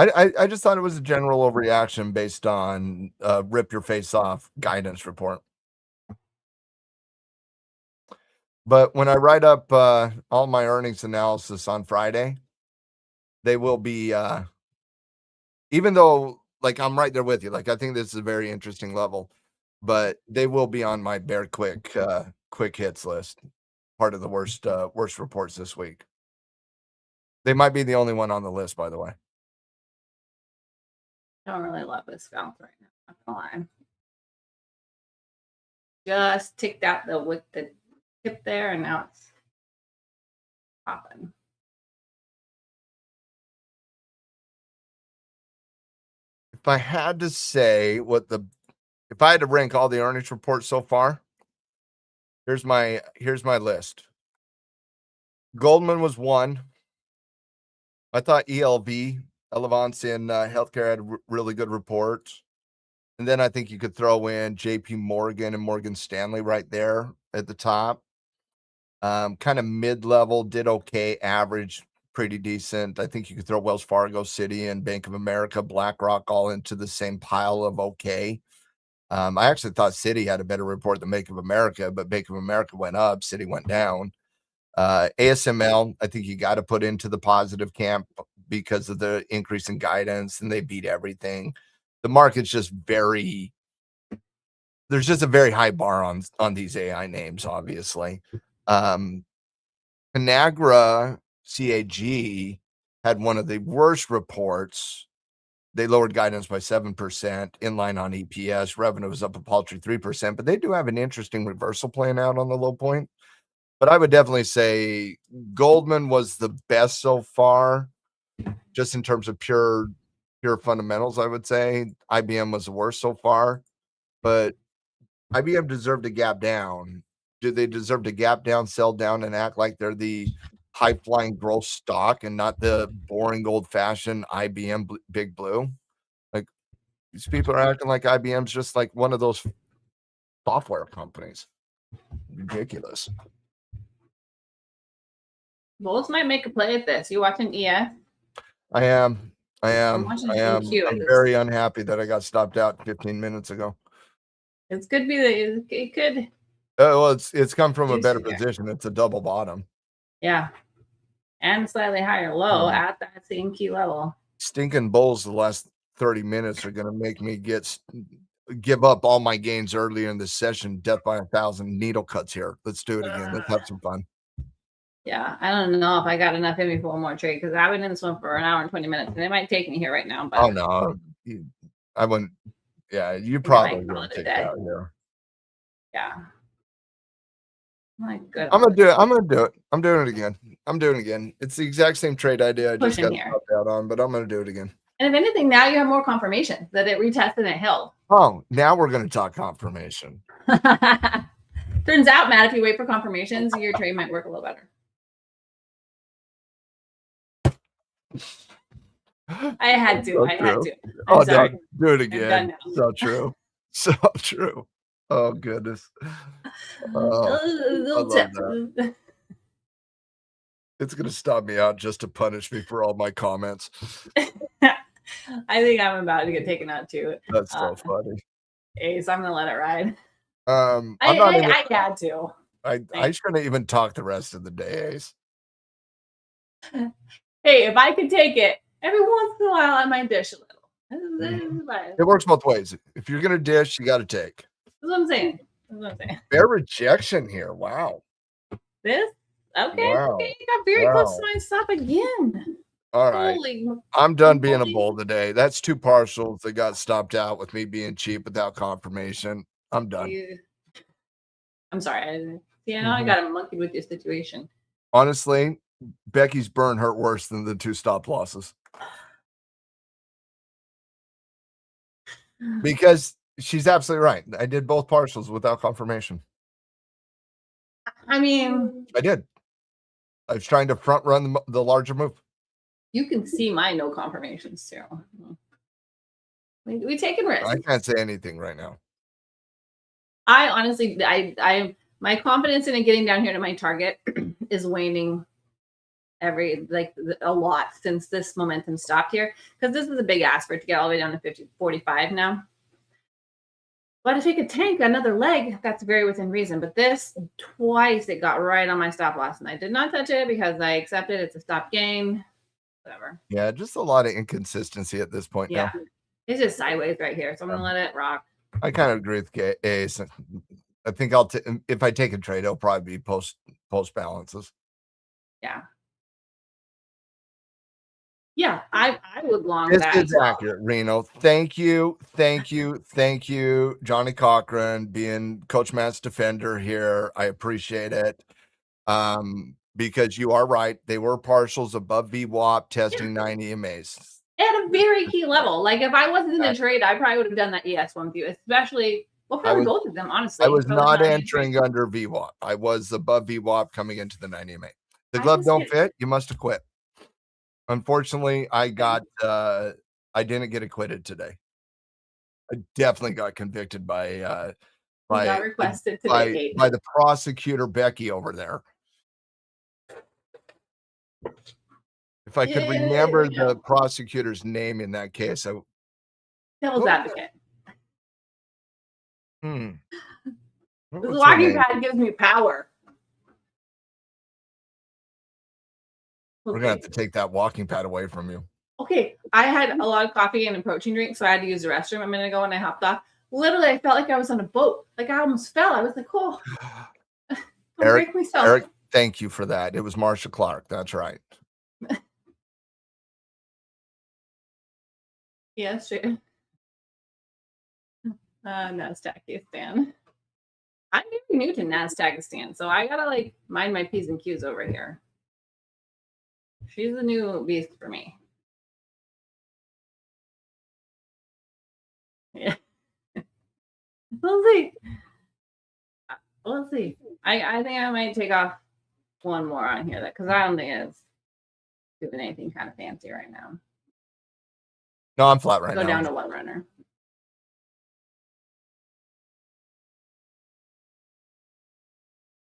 I just thought it was a general overreaction based on rip your face off guidance report. But when I write up all my earnings analysis on Friday, they will be, even though like I'm right there with you, like I think this is a very interesting level, but they will be on my bear quick hits list. Part of the worst reports this week. They might be the only one on the list, by the way. I don't really love this bounce right now. I'm not gonna lie. Just ticked out with the tip there, and now it's popping. If I had to say if I had to rank all the earnings reports so far, here's my list. Goldman was 1. I thought Elevance in healthcare had really good reports. And then I think you could throw in JP Morgan and Morgan Stanley right there at the top. Kind of mid-level, did okay, average, pretty decent. I think you could throw Wells Fargo, Citi, and Bank of America, BlackRock all into the same pile of okay. I actually thought Citi had a better report than Bank of America, but Bank of America went up, Citi went down. ASML, I think you got to put into the positive camp because of the increase in guidance, and they beat everything. The market's just there's just a very high bar on these AI names, obviously. Conagra CAG had one of the worst reports. They lowered guidance by 7%, in line on EPS. Revenue was up a paltry 3%, but they do have an interesting reversal playing out on the low point. But I would definitely say Goldman was the best so far, just in terms of pure fundamentals, I would say. IBM was the worst so far. but IBM deserved a gap down. Do they deserve to gap down, sell down, and act like they're the high flying growth stock and not the boring old fashioned IBM Big Blue? Like these people are acting like IBM's just like one of those software companies. Ridiculous. Bulls might make a play at this. You watching ES? I am. I'm watching NQ. I'm very unhappy that I got stopped out 15 minutes ago. It could be that it could. Well, it's come from a better Juicy there. position. It's a double bottom. Yeah. And slightly higher low at that same key level. Stinking bulls the last 30 minutes are going to make me give up all my gains earlier in this session. Death by 1,000 needle cuts here. Let's do it again. Let's have some fun. Yeah, I don't know if I got enough in me for one more trade because I've been in this one for an hour and 20 minutes, and it might take me here right now. But oh no, I wouldn't. Yeah, you probably won't take that here. Yeah. My goodness. I'm gonna do it. I'm gonna do it. I'm doing it again. I'm doing it again. It's the exact same trade idea I just got stopped out on, but I'm gonna do it again. And if anything, now you have more confirmation that it retested and it held. Oh, now we're gonna talk confirmation. Turns out, Matt, if you wait for confirmations, your trade might work a little better. I had to. I had to. Oh, no, do it again. So true. So true. Oh, goodness. Little tip. It's going to stop me out just to punish me for all my comments. I think I'm about to get taken out too. That's so funny. Ace, I'm going to let it ride. I had to. I shouldn't even talk the rest of the day, Ace. Hey, if I could take it, every once in a while I might dish a little. It works both ways. If you're going to dish, you got to take. That's what I'm saying. Fair rejection here. Wow. This? Okay. Wow. Okay. You got very close to my stop again. All right. I'm done being a bull today. That's two partials that got stopped out with me being cheap without confirmation. I'm done. I'm sorry. I got a monkey with your situation. Honestly, Becky's burn hurt worse than the two stop losses. Because she's absolutely right. I did both partials without confirmation. I mean, I did. I was trying to front run the larger move. You can see my no confirmations too. We taking risks. I can't say anything right now. I honestly, my confidence in it getting down here to my target is waning a lot since this momentum stopped here, because this is a big ask for it to get all the way down to 45 now. But if it could tank another leg, that's very within reason. But this twice, it got right on my stop loss, and I did not touch it because I accepted it's a stop gain. Whatever. Yeah, just a lot of inconsistency at this point. Yeah, now. It's just sideways right here, so I'm gonna let it rock. I kind of agree with Ace. I think if I take a trade, it'll probably be post balances. Yeah. Yeah, I would long this that. This is accurate, Reno. Thank you, Johnny Cochran, being Coach Matt's defender here. I appreciate it. Because you are right. They were partials above VWAP, testing 9 EMAs. At a very key level. Like if I wasn't in a trade, I probably would have done that ES one with you, especially probably both of them, honestly. I was not entering under VWAP. I was above VWAP coming into the 9 EMA. The glove don't fit, you must have quit. Unfortunately, I didn't get acquitted today. I definitely got convicted by the prosecutor Becky over there. If I could remember the prosecutor's name in that case, Devil's advocate. Hmm. The walking pad gives me power. We're gonna have to take that walking pad away from you. Okay, I had a lot of coffee and a protein drink, so I had to use the restroom a minute ago when I hopped off. Literally, I felt like I was on a boat. Like I almost fell. I was like, "Oh, Eric, thank you for that." It was Marsha Clark. That's right. Yeah, sure. Nasdaqistan. I'm very new to Nasdaqistan, so I gotta mind my P's and Q's over here. She's the new beast for me. Yeah. We'll see. We'll see. I think I might take off one more on here because I don't think it's doing anything kind of fancy right now. No, I'm flat right Go now. down to one runner.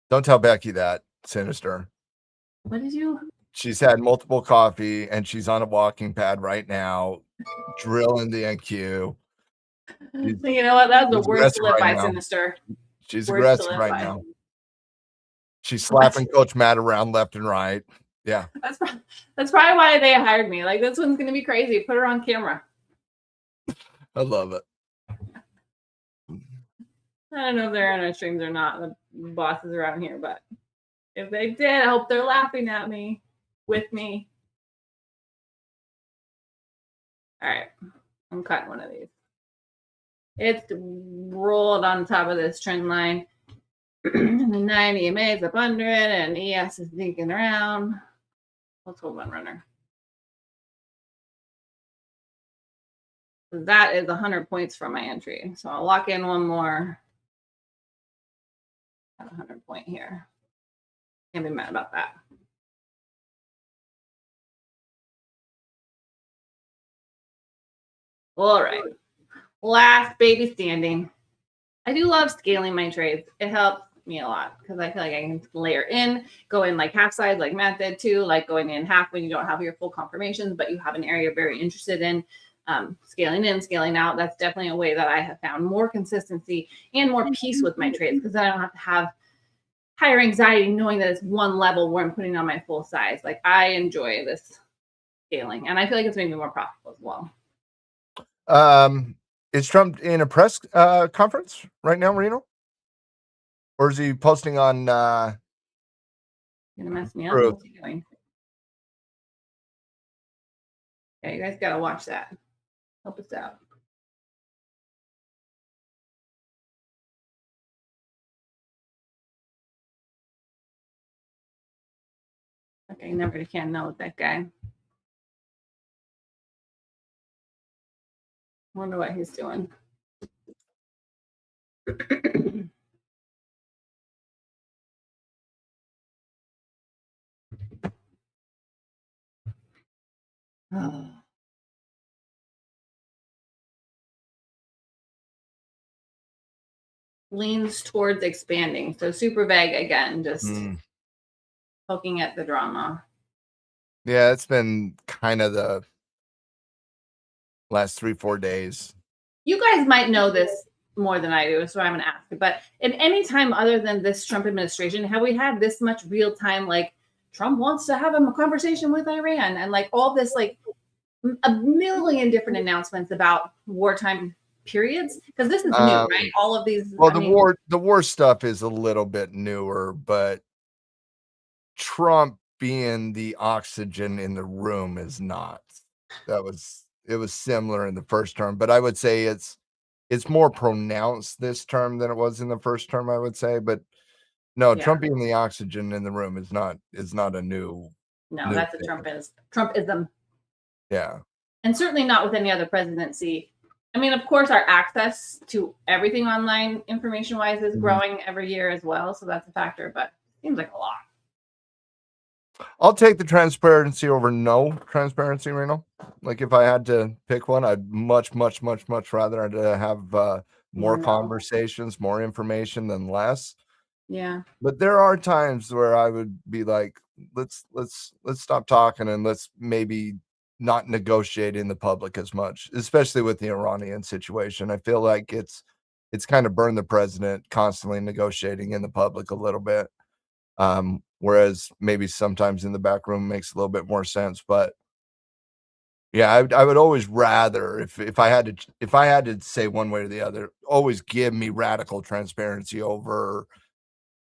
Don't tell Becky that, Sinister. What did you? She's had multiple coffee and she's on a walking pad right now, drilling the NQ. You know what? That's the worst to live right by, now. Sinister. She's Worst aggressive to live right by. now. She's slapping Coach Matt around left and right. Yeah. That's probably why they hired me. Like, this one's going to be crazy. Put her on camera. I love it. I don't know if they're on our streams or not, the bosses around here, but if they did, I hope they're laughing at me, with me. All right. I'm cutting one of these. It's rolled on top of this trend line. And the 9 EMA is up under it, and ES is sneaking around. Let's hold one runner. That is 100 points from my entry. So I'll lock in one more. Got 100 point here. Can't be mad about that. All right. Last baby standing. I do love scaling my trades. It helps me a lot because I feel like I can layer in, go in like half size like Matt did too, like going in half when you don't have your full confirmations, but you have an area you're very interested in. Scaling in, scaling out. That's definitely a way that I have found more consistency and more peace with my trades because I don't have to have higher anxiety knowing that it's one level where I'm putting on my full size. Like, I enjoy this scaling, and I feel like it's made me more profitable as well. Is Trump in a press conference right now, Reno? Or is he posting on You're gonna mess me up. Truth? What's he doing? Okay, you guys gotta watch that. Help us out. Okay, never can know with that guy. Wonder what he's doing. Oh. Leans towards expanding. So super vague again, just poking at the drama. Yeah, it's been kind of the last 3-4 days. You guys might know this more than I do, so I'm going to ask you. But in any time other than this Trump administration, have we had this much real time, like Trump wants to have a conversation with Iran and like all this, like a million different announcements about wartime periods? Because this is new, right? All of these. Well, the war stuff is a little bit newer, but Trump being the oxygen in the room is not. It was similar in the first term, but I would say it's more pronounced this term than it was in the first term, I would say. But no, Yeah. Trump being the oxygen in the room is not a new. No, that's a Trumpism. Yeah. And certainly not with any other presidency. I mean, of course, our access to everything online information wise is growing every year as well. So that's a factor, but it seems like a lot. I'll take the transparency over no transparency, Reno. Like, if I had to pick one, I'd much rather have more conversations, more information than less. Yeah. But there are times where I would be like, let's stop talking and let's maybe not negotiate in the public as much, especially with the Iranian situation. I feel like it's kind of burned the president constantly negotiating in the public a little bit. Whereas maybe sometimes in the back room makes a little bit more sense. But yeah, I would always rather, if I had to say one way or the other, always give me radical transparency over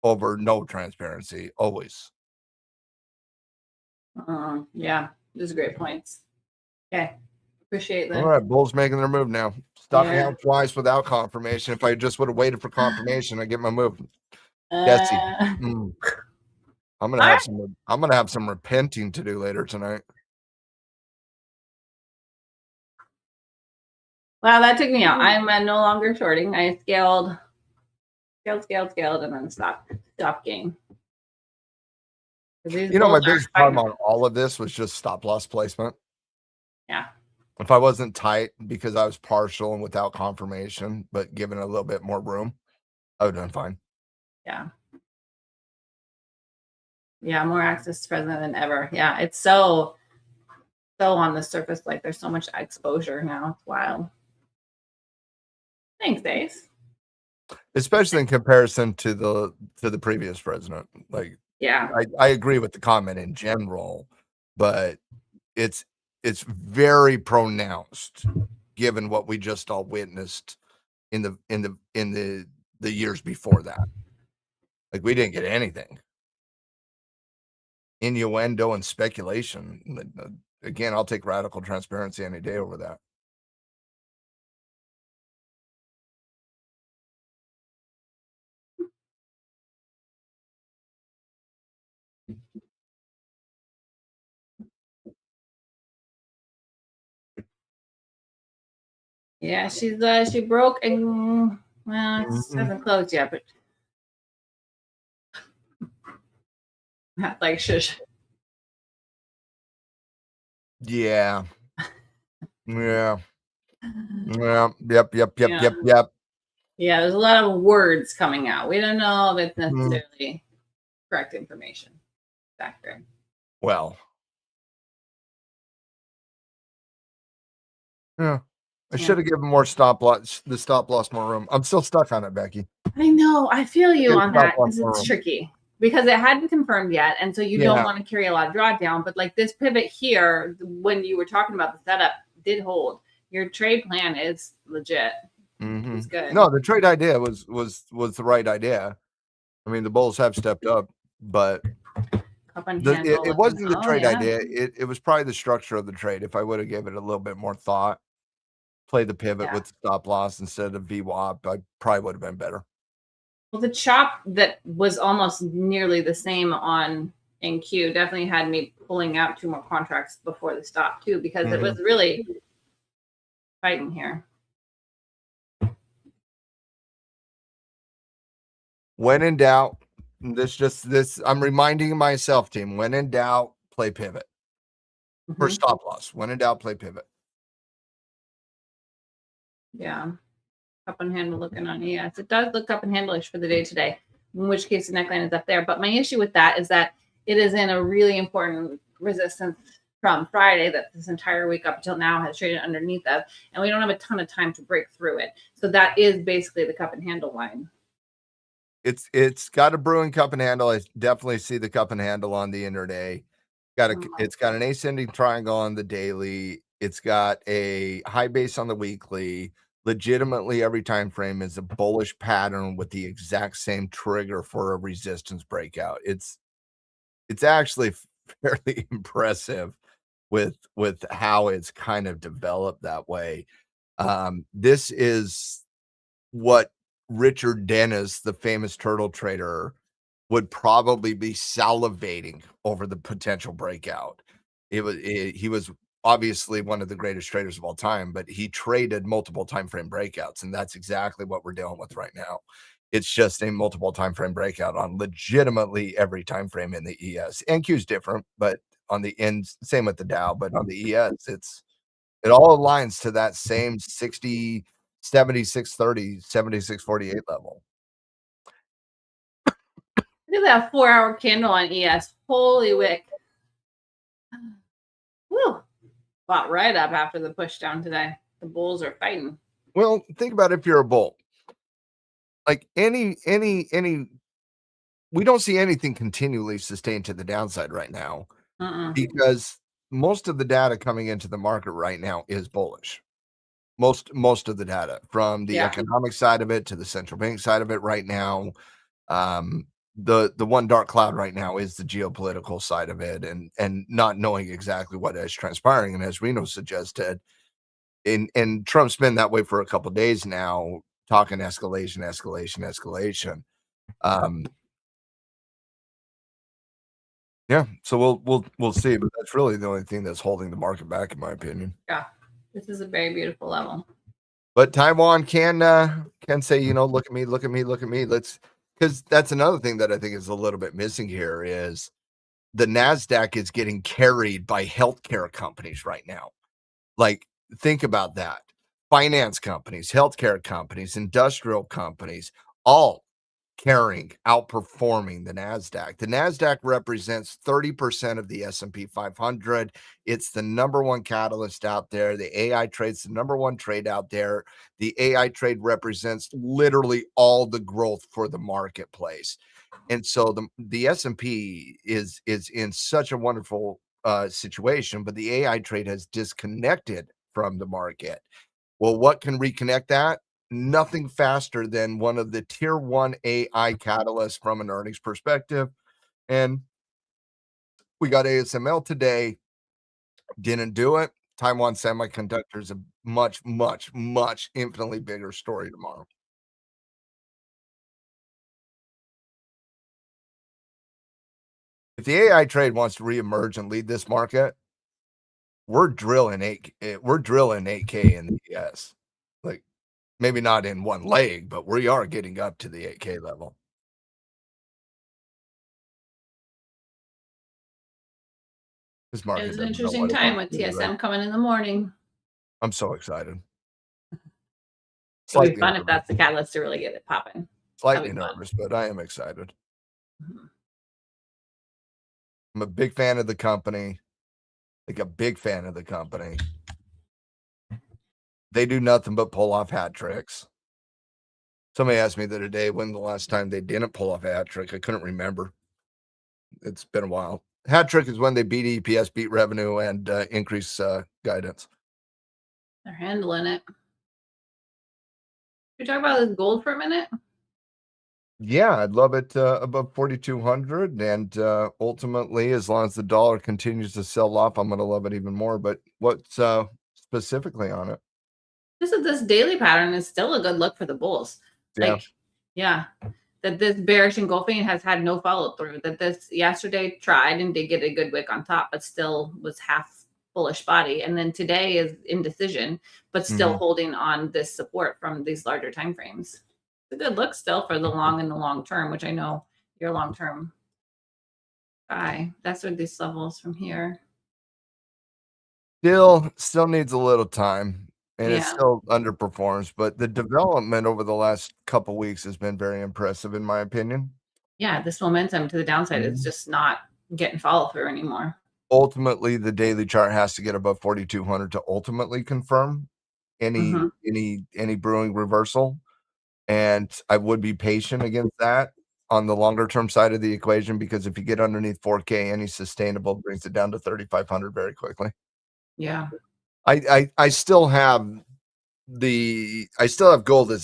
no transparency. Always. Yeah, those are great points. Okay. Appreciate that. All right, Bulls making their move now. Stopping out twice without confirmation. If I just would have waited for confirmation, I get my move. Jesse. I'm gonna have some repenting to do later tonight. Wow, that took me out. I'm no longer shorting. I scaled, and then stopped gain. You know, my biggest problem on all of this was just stop loss placement. Yeah. If I wasn't tight because I was partial and without confirmation, but given a little bit more room, I would have done fine. Yeah. Yeah, more access present than ever. Yeah, it's so on the surface, like there's so much exposure now. It's wild. Thanks, Ace. Especially in comparison to the previous president. Like, yeah, I agree with the comment in general, but it's very pronounced given what we just all witnessed in the years before that. Like, we didn't get anything. Innuendo and speculation. Again, I'll take radical transparency any day over that. Yeah, she broke and well, it hasn't closed yet, but like shush. Yeah. Yeah. Yeah. Yep. Yeah, there's a lot of words coming out. We don't know if it's necessarily correct information. Factor. Well. Yeah. I should have given more the stop loss more room. I'm still stuck on it, Becky. I know. I feel you on that because it's tricky because it hadn't confirmed yet. And so you don't want to carry a lot of drawdown. But like this pivot here, when you were talking about the setup, did hold. Your trade plan is legit. It's good. No, the trade idea was the right idea. I mean, the bulls have stepped up, but it wasn't the trade idea. It was probably the structure of the trade. If I would have given it a little bit more thought, play the pivot with stop loss instead of VWAP, I probably would have been better. Well, the chop that was almost nearly the same on NQ definitely had me pulling out 2 more contracts before the stop too, because it was really fighting here. When in doubt, I'm reminding myself, team, when in doubt, play pivot. For stop loss. When in doubt, play pivot. Yeah. Cup and handle looking on ES. It does look cup and handle-ish for the day today, in which case the neckline is up there. But my issue with that is that it is in a really important resistance from Friday that this entire week up until now has traded underneath of, and we don't have a ton of time to break through it. So that is basically the cup and handle line. It's got a brewing cup and handle. I definitely see the cup and handle on the intraday. It's got an ascending triangle on the daily. It's got a high base on the weekly. Legitimately, every time frame is a bullish pattern with the exact same trigger for a resistance breakout. It's actually fairly impressive with how it's kind of developed that way. This is what Richard Dennis, the famous turtle trader, would probably be salivating over the potential breakout. He was obviously one of the greatest traders of all time, but he traded multiple time frame breakouts, and that's exactly what we're dealing with right now. It's just a multiple time frame breakout on legitimately every time frame in the ES. NQ is different, but on the end, same with the Dow, but on the ES, it all aligns to that same 60, 76.30, 76.48 level. Look at that 4-hour candle on ES. Holy wick. Woo. Bought right up after the push down today. The bulls are fighting. Well, think about if you're a bull. Like any we don't see anything continually sustained to the downside right now because most of the data coming into the market right now is bullish. Most of the data from the economic side of it to the central bank side of it right now. The one dark cloud right now is the geopolitical side of it and not knowing exactly what is transpiring. And as Reno suggested, and Trump's been that way for a couple of days now, talking escalation. Yeah, so we'll see, but that's really the only thing that's holding the market back, in my opinion. Yeah, this is a very beautiful level. But Taiwan can say, look at me, look at me, look at me. Because that's another thing that I think is a little bit missing here is the NASDAQ is getting carried by healthcare companies right now. Like, think about that. Finance companies, healthcare companies, industrial companies, all outperforming the NASDAQ. The NASDAQ represents 30% of the S&P 500. It's the number one catalyst out there. The AI trade's the number one trade out there. The AI trade represents literally all the growth for the marketplace. And so the S&P is in such a wonderful situation, but the AI trade has disconnected from the market. Well, what can reconnect that? Nothing faster than one of the tier one AI catalysts from an earnings perspective. And we got ASML today, didn't do it. Taiwan Semiconductor is a much, much, much infinitely bigger story tomorrow. If the AI trade wants to reemerge and lead this market, we're drilling 8K in the US. Like, maybe not in one leg, but we are getting up to the 8K level. This market It's an doesn't know interesting what it time wants with to do, right? TSM coming in the morning. I'm so excited. It'll be Slightly fun if nervous. that's the catalyst to really get it popping. Slightly That'd be fun. nervous, but I am excited. Mhm. I'm a big fan of the company. Like a big fan of the company. They do nothing but pull off hat tricks. Somebody asked me the other day when the last time they didn't pull off a hat trick. I couldn't remember. It's been a while. Hat trick is when they beat EPS, beat revenue, and increase guidance. They're handling it. Can we talk about this gold for a minute? Yeah, I'd love it above 4,200. And ultimately, as long as the dollar continues to sell off, I'm going to love it even more. But what's specifically on it? This daily pattern is still a good look for the bulls. Yeah. Like, yeah, that this bearish engulfing has had no follow through. That this yesterday tried and did get a good wick on top, but still was half bullish body. And then today is indecision, but still holding on this support from these larger time frames. It's a good look still for the long and the long term, which I know your long term guy. That's what these levels from here. Still needs a little time, and it Yeah. still underperforms, but the development over the last couple weeks has been very impressive, in my opinion. Yeah, this momentum to the downside is just not getting follow through anymore. Ultimately, the daily chart has to get above 4,200 to ultimately confirm any brewing reversal, and I would be patient against that on the longer term side of the equation, because if you get underneath 4K, any sustainable brings it down to 3,500 very quickly. Yeah. I still have gold as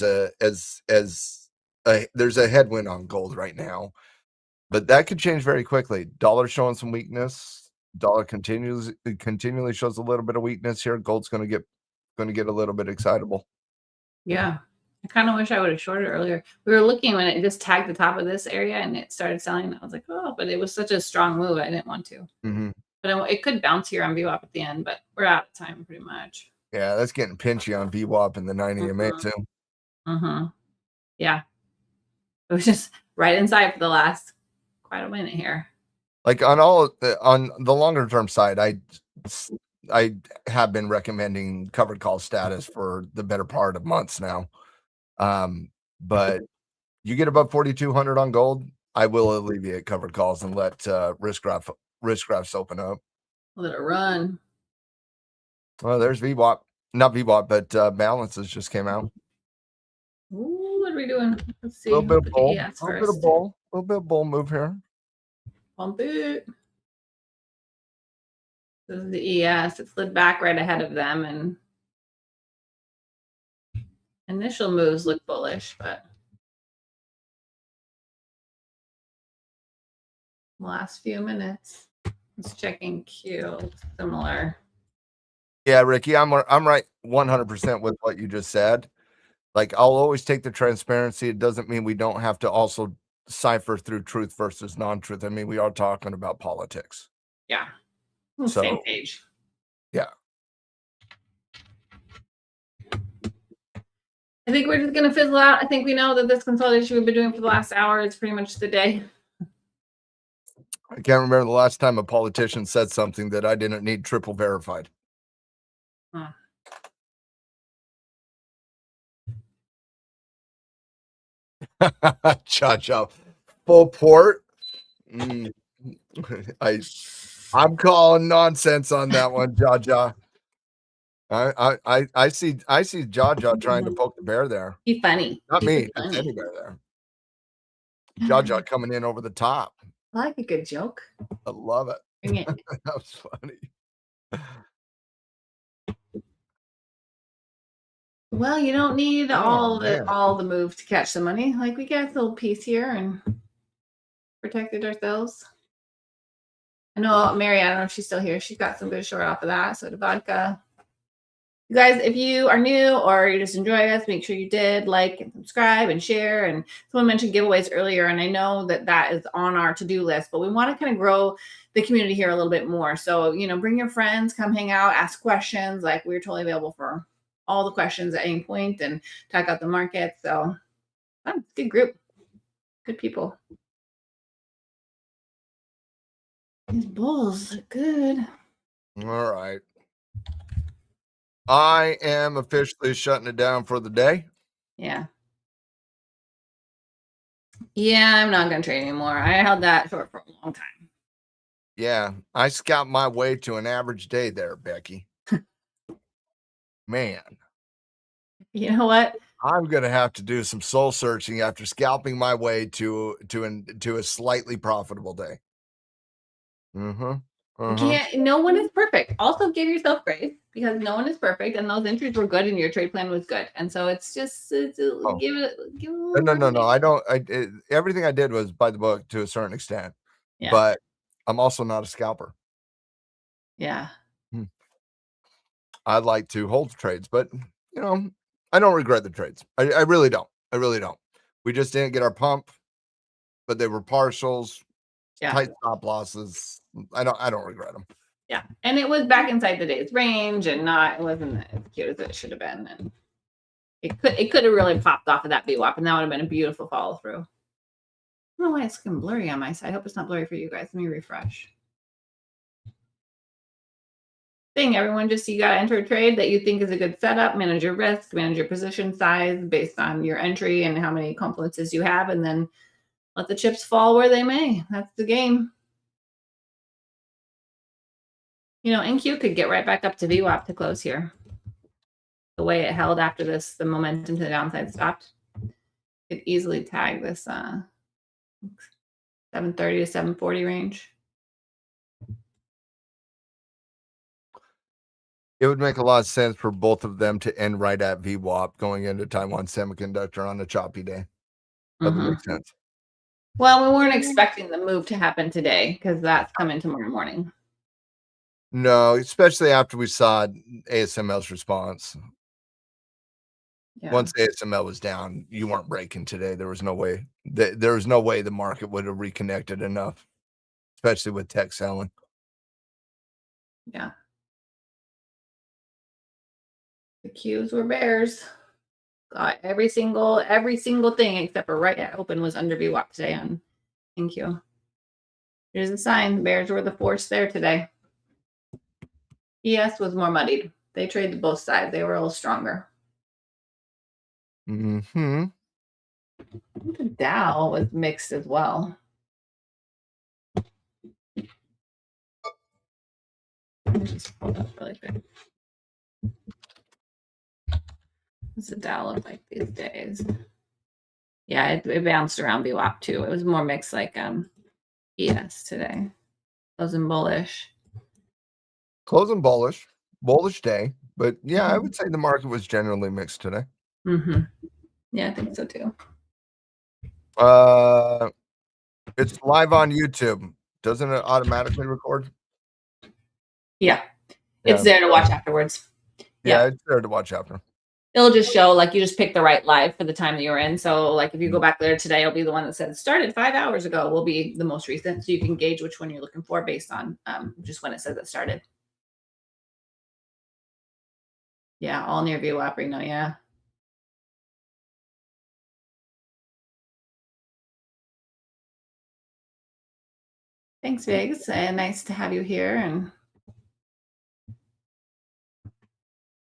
there's a headwind on gold right now, but that could change very quickly. Dollar showing some weakness. Dollar continually shows a little bit of weakness here. Gold's going to get a little bit excitable. Yeah. I kind of wish I would have shorted earlier. We were looking when it just tagged the top of this area and it started selling. I was like, oh, but it was such a strong move. I didn't want to. But it could bounce here on VWAP at the end, but we're out of time pretty much. Yeah, that's getting pinchy on VWAP and the 90 EMA too. Yeah. It was just right inside for the last quite a minute here. Like on the longer term side, I have been recommending covered call status for the better part of months now. But you get above 4,200 on gold, I will alleviate covered calls and let risk graphs open up. Let it run. Well, there's VWAP, not VWAP, but balances just came out. Ooh, what are we doing? Let's see. A little bit of bull, ES a little bit of bull move here. Pump it. This is the ES. It slid back right ahead of them, and initial moves look bullish, but last few minutes. It's checking Q. Similar. Yeah, Ricky, I'm right 100% with what you just said. Like, I'll always take the transparency. It doesn't mean we don't have to also cipher through truth versus non-truth. I mean, we are talking about politics. Yeah. So, same page. Yeah. I think we're just going to fizzle out. I think we know that this consolidation we've been doing for the last hour is pretty much the day. I can't remember the last time a politician said something that I didn't need triple verified. Huh. Cha-cha. Full port. I'm calling nonsense on that one, Jaja. I see Jaja trying to poke the bear there. Be funny. Not Be me, it's funny. any bear there. Jaja coming in over the top. I like a good joke. I love it. Bring it. That was funny. Well, you don't need Oh, man. all the move to catch the money. Like we got a little piece here and protected ourselves. I know Mary, I don't know if she's still here. She's got some good short off of that. So the vodka. You guys, if you are new or you just enjoy us, make sure you did like and subscribe and share. And someone mentioned giveaways earlier, and I know that that is on our to-do list, but we want to kind of grow the community here a little bit more. So, bring your friends, come hang out, ask questions. Like we're totally available for all the questions at any point and talk out the market. So, good group, good people. These bulls look good. All right. I am officially shutting it down for the day. Yeah. Yeah, I'm not going to trade anymore. I held that short for a long time. Yeah, I scalped my way to an average day there, Becky. Man. You know what? I'm gonna have to do some soul searching after scalping my way to a slightly profitable day. No one is perfect. Also give yourself grace because no one is perfect and those entries were good and your trade plan was good. And so it's just give it No. I don't. Everything I did was by the book to a certain extent. Yeah. But I'm also not a scalper. Yeah. I'd like to hold trades, but I don't regret the trades. I really don't. I really don't. We just didn't get our pump, but they were partials, tight stop losses. I don't regret them. Yeah. And it was back inside the day's range and it wasn't as cute as it should have been. And it could have really popped off of that VWAP and that would have been a beautiful follow through. I don't know why it's getting blurry on my side. I hope it's not blurry for you guys. Let me refresh. Everyone, just you got to enter a trade that you think is a good setup, manage your risk, manage your position size based on your entry and how many confluences you have, and then let the chips fall where they may. That's the game. NQ could get right back up to VWAP to close here. The way it held after this, the momentum to the downside stopped. Could easily tag this 730 to 740 range. It would make a lot of sense for both of them to end right at VWAP going into Taiwan Semiconductor on a choppy day. That would make sense. Well, we weren't expecting the move to happen today because that's coming tomorrow morning. No, especially after we saw ASML's response. Yeah. Once ASML was down, you weren't breaking today. There was no way. There was no way the market would have reconnected enough, especially with tech selling. Yeah. The Qs were bears. Got every single thing except for right at open was under VWAP today on NQ. Here's a sign. Bears were the force there today. ES was more muddied. They traded both sides. They were a little stronger. The Dow was mixed as well. Just pull up really quick. What's the Dow look like these days? Yeah, it bounced around VWAP too. It was more mixed like ES today. Closing bullish. Closing bullish day. But yeah, I would say the market was generally mixed today. Yeah, I think so too. It's live on YouTube. Doesn't it automatically record? Yeah. It's there to watch afterwards. Yeah, it's there to watch after. It'll just show like you just pick the right live for the time that you're in. So like if you go back there today, it'll be the one that said started 5 hours ago will be the most recent. So you can gauge which one you're looking for based on just when it says it started. Yeah, all near VWAP right now. Yeah. Thanks, Viggs. And nice to have you here. And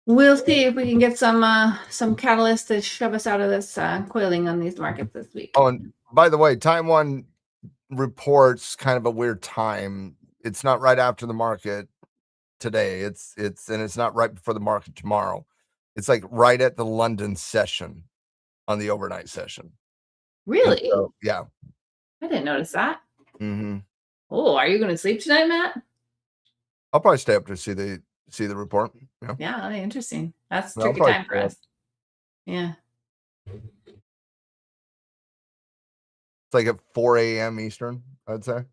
we'll see if we can get some catalyst to shove us out of this coiling on these markets this week. Oh, and by the way, time one reports kind of a weird time. It's not right after the market today. It's not right before the market tomorrow. It's like right at the London session on the overnight session. Really? So, yeah. I didn't notice that. Mm-hmm. Oh, are you going to sleep tonight, Matt? I'll probably stay up to see the report. Yeah, that'd be interesting. That's tricky time for us. Yeah. It's like at 4 a.m. Eastern, I'd say.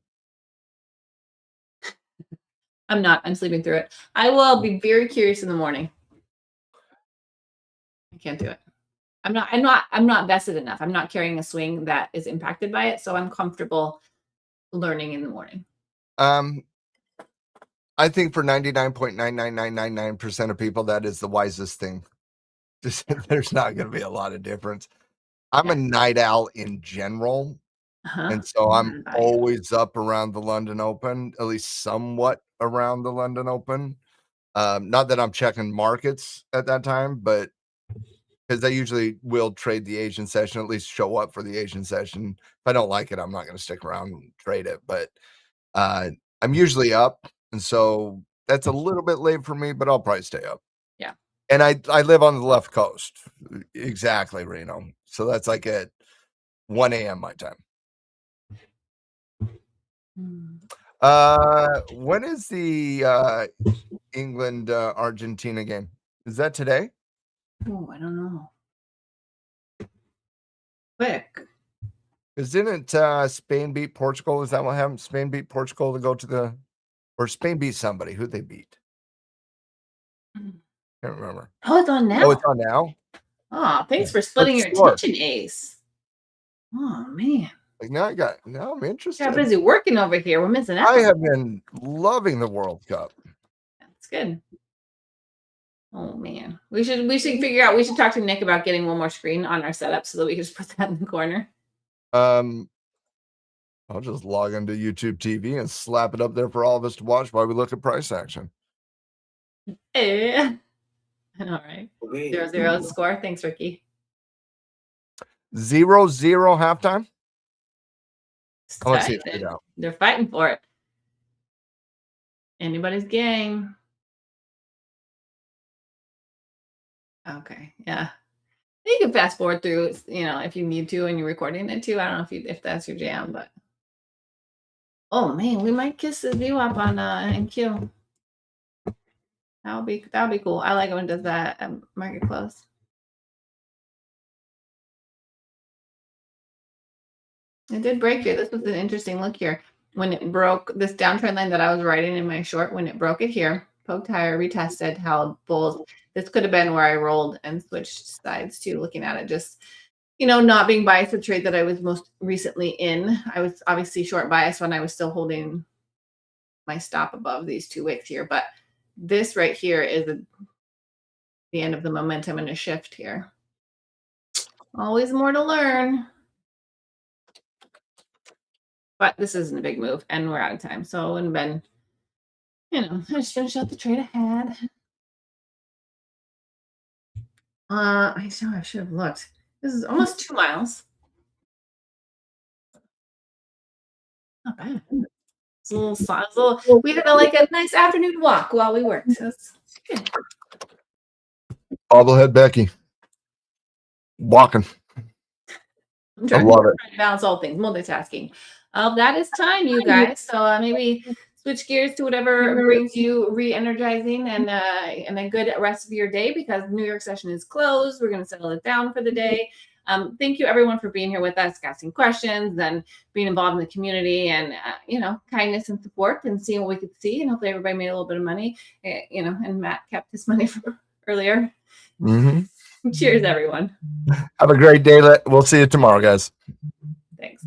I'm not. I'm sleeping through it. I will be very curious in the morning. I can't do it. I'm not vested enough. I'm not carrying a swing that is impacted by it, so I'm comfortable learning in the morning. I think for 99.99999% of people, that is the wisest thing. Just there's not going to be a lot of difference. I'm a night owl in general, and so I'm always up around the London Open, at least somewhat around the London Open. Not that I'm checking markets at that time, but because I usually will trade the Asian session, at least show up for the Asian session. If I don't like it, I'm not going to stick around and trade it. But I'm usually up, and so that's a little bit late for me, but I'll probably stay up. Yeah. And I live on the left coast. Exactly, Reno. So that's like at 1 a.m. my time. When is the England Argentina game? Is that today? Oh, I don't know. Quick. Because didn't Spain beat Portugal? Is that what happened? Spain beat Portugal to go to or Spain beat somebody. Who'd they beat? Can't remember. Oh, it's on now. Oh, it's on now. Oh, thanks for splitting your attention, Ace. Oh man. Like now I'm interested. Got busy working over here. We're missing out. I have been loving the World Cup. That's good. Oh man. We should figure out, we should talk to Nick about getting one more screen on our setup so that we can just put that in the corner. I'll just log into YouTube TV and slap it up there for all of us to watch while we look at price action. All right. 0-0 score. Thanks, Ricky. 0-0 halftime. Let's see it out. They're fighting for it. Anybody's game. Okay. Yeah. You can fast forward through, if you need to and you're recording it too. I don't know if that's your jam, but oh man, we might kiss the view up on NQ. That'll be cool. I like it when it does that market close. It did break here. This was an interesting look here. When it broke this downtrend line that I was writing in my short, when it broke it here, poked higher, retested, held bulls. This could have been where I rolled and switched sides too, looking at it. Just, not being biased the trade that I was most recently in. I was obviously short biased when I was still holding my stop above these 2 wicks here. But this right here is the end of the momentum and a shift here. Always more to learn. But this isn't a big move, and we're out of time. So it wouldn't have been, I just finished out the trade I had. I should have looked. This is almost 2 miles. Not bad. It's a little, we had a nice afternoon walk while we worked. So it's good. Bobblehead Becky. Walking. I'm trying to balance all things, multitasking. That is time, you guys. So maybe switch gears to whatever brings you re-energizing and a good rest of your day, because New York session is closed. We're going to settle it down for the day. Thank you everyone for being here with us, asking questions and being involved in the community, and kindness and support, and seeing what we could see. And hopefully everybody made a little bit of money, and Matt kept his money from earlier. Cheers, everyone. Have a great day. We'll see you tomorrow, guys. Thanks.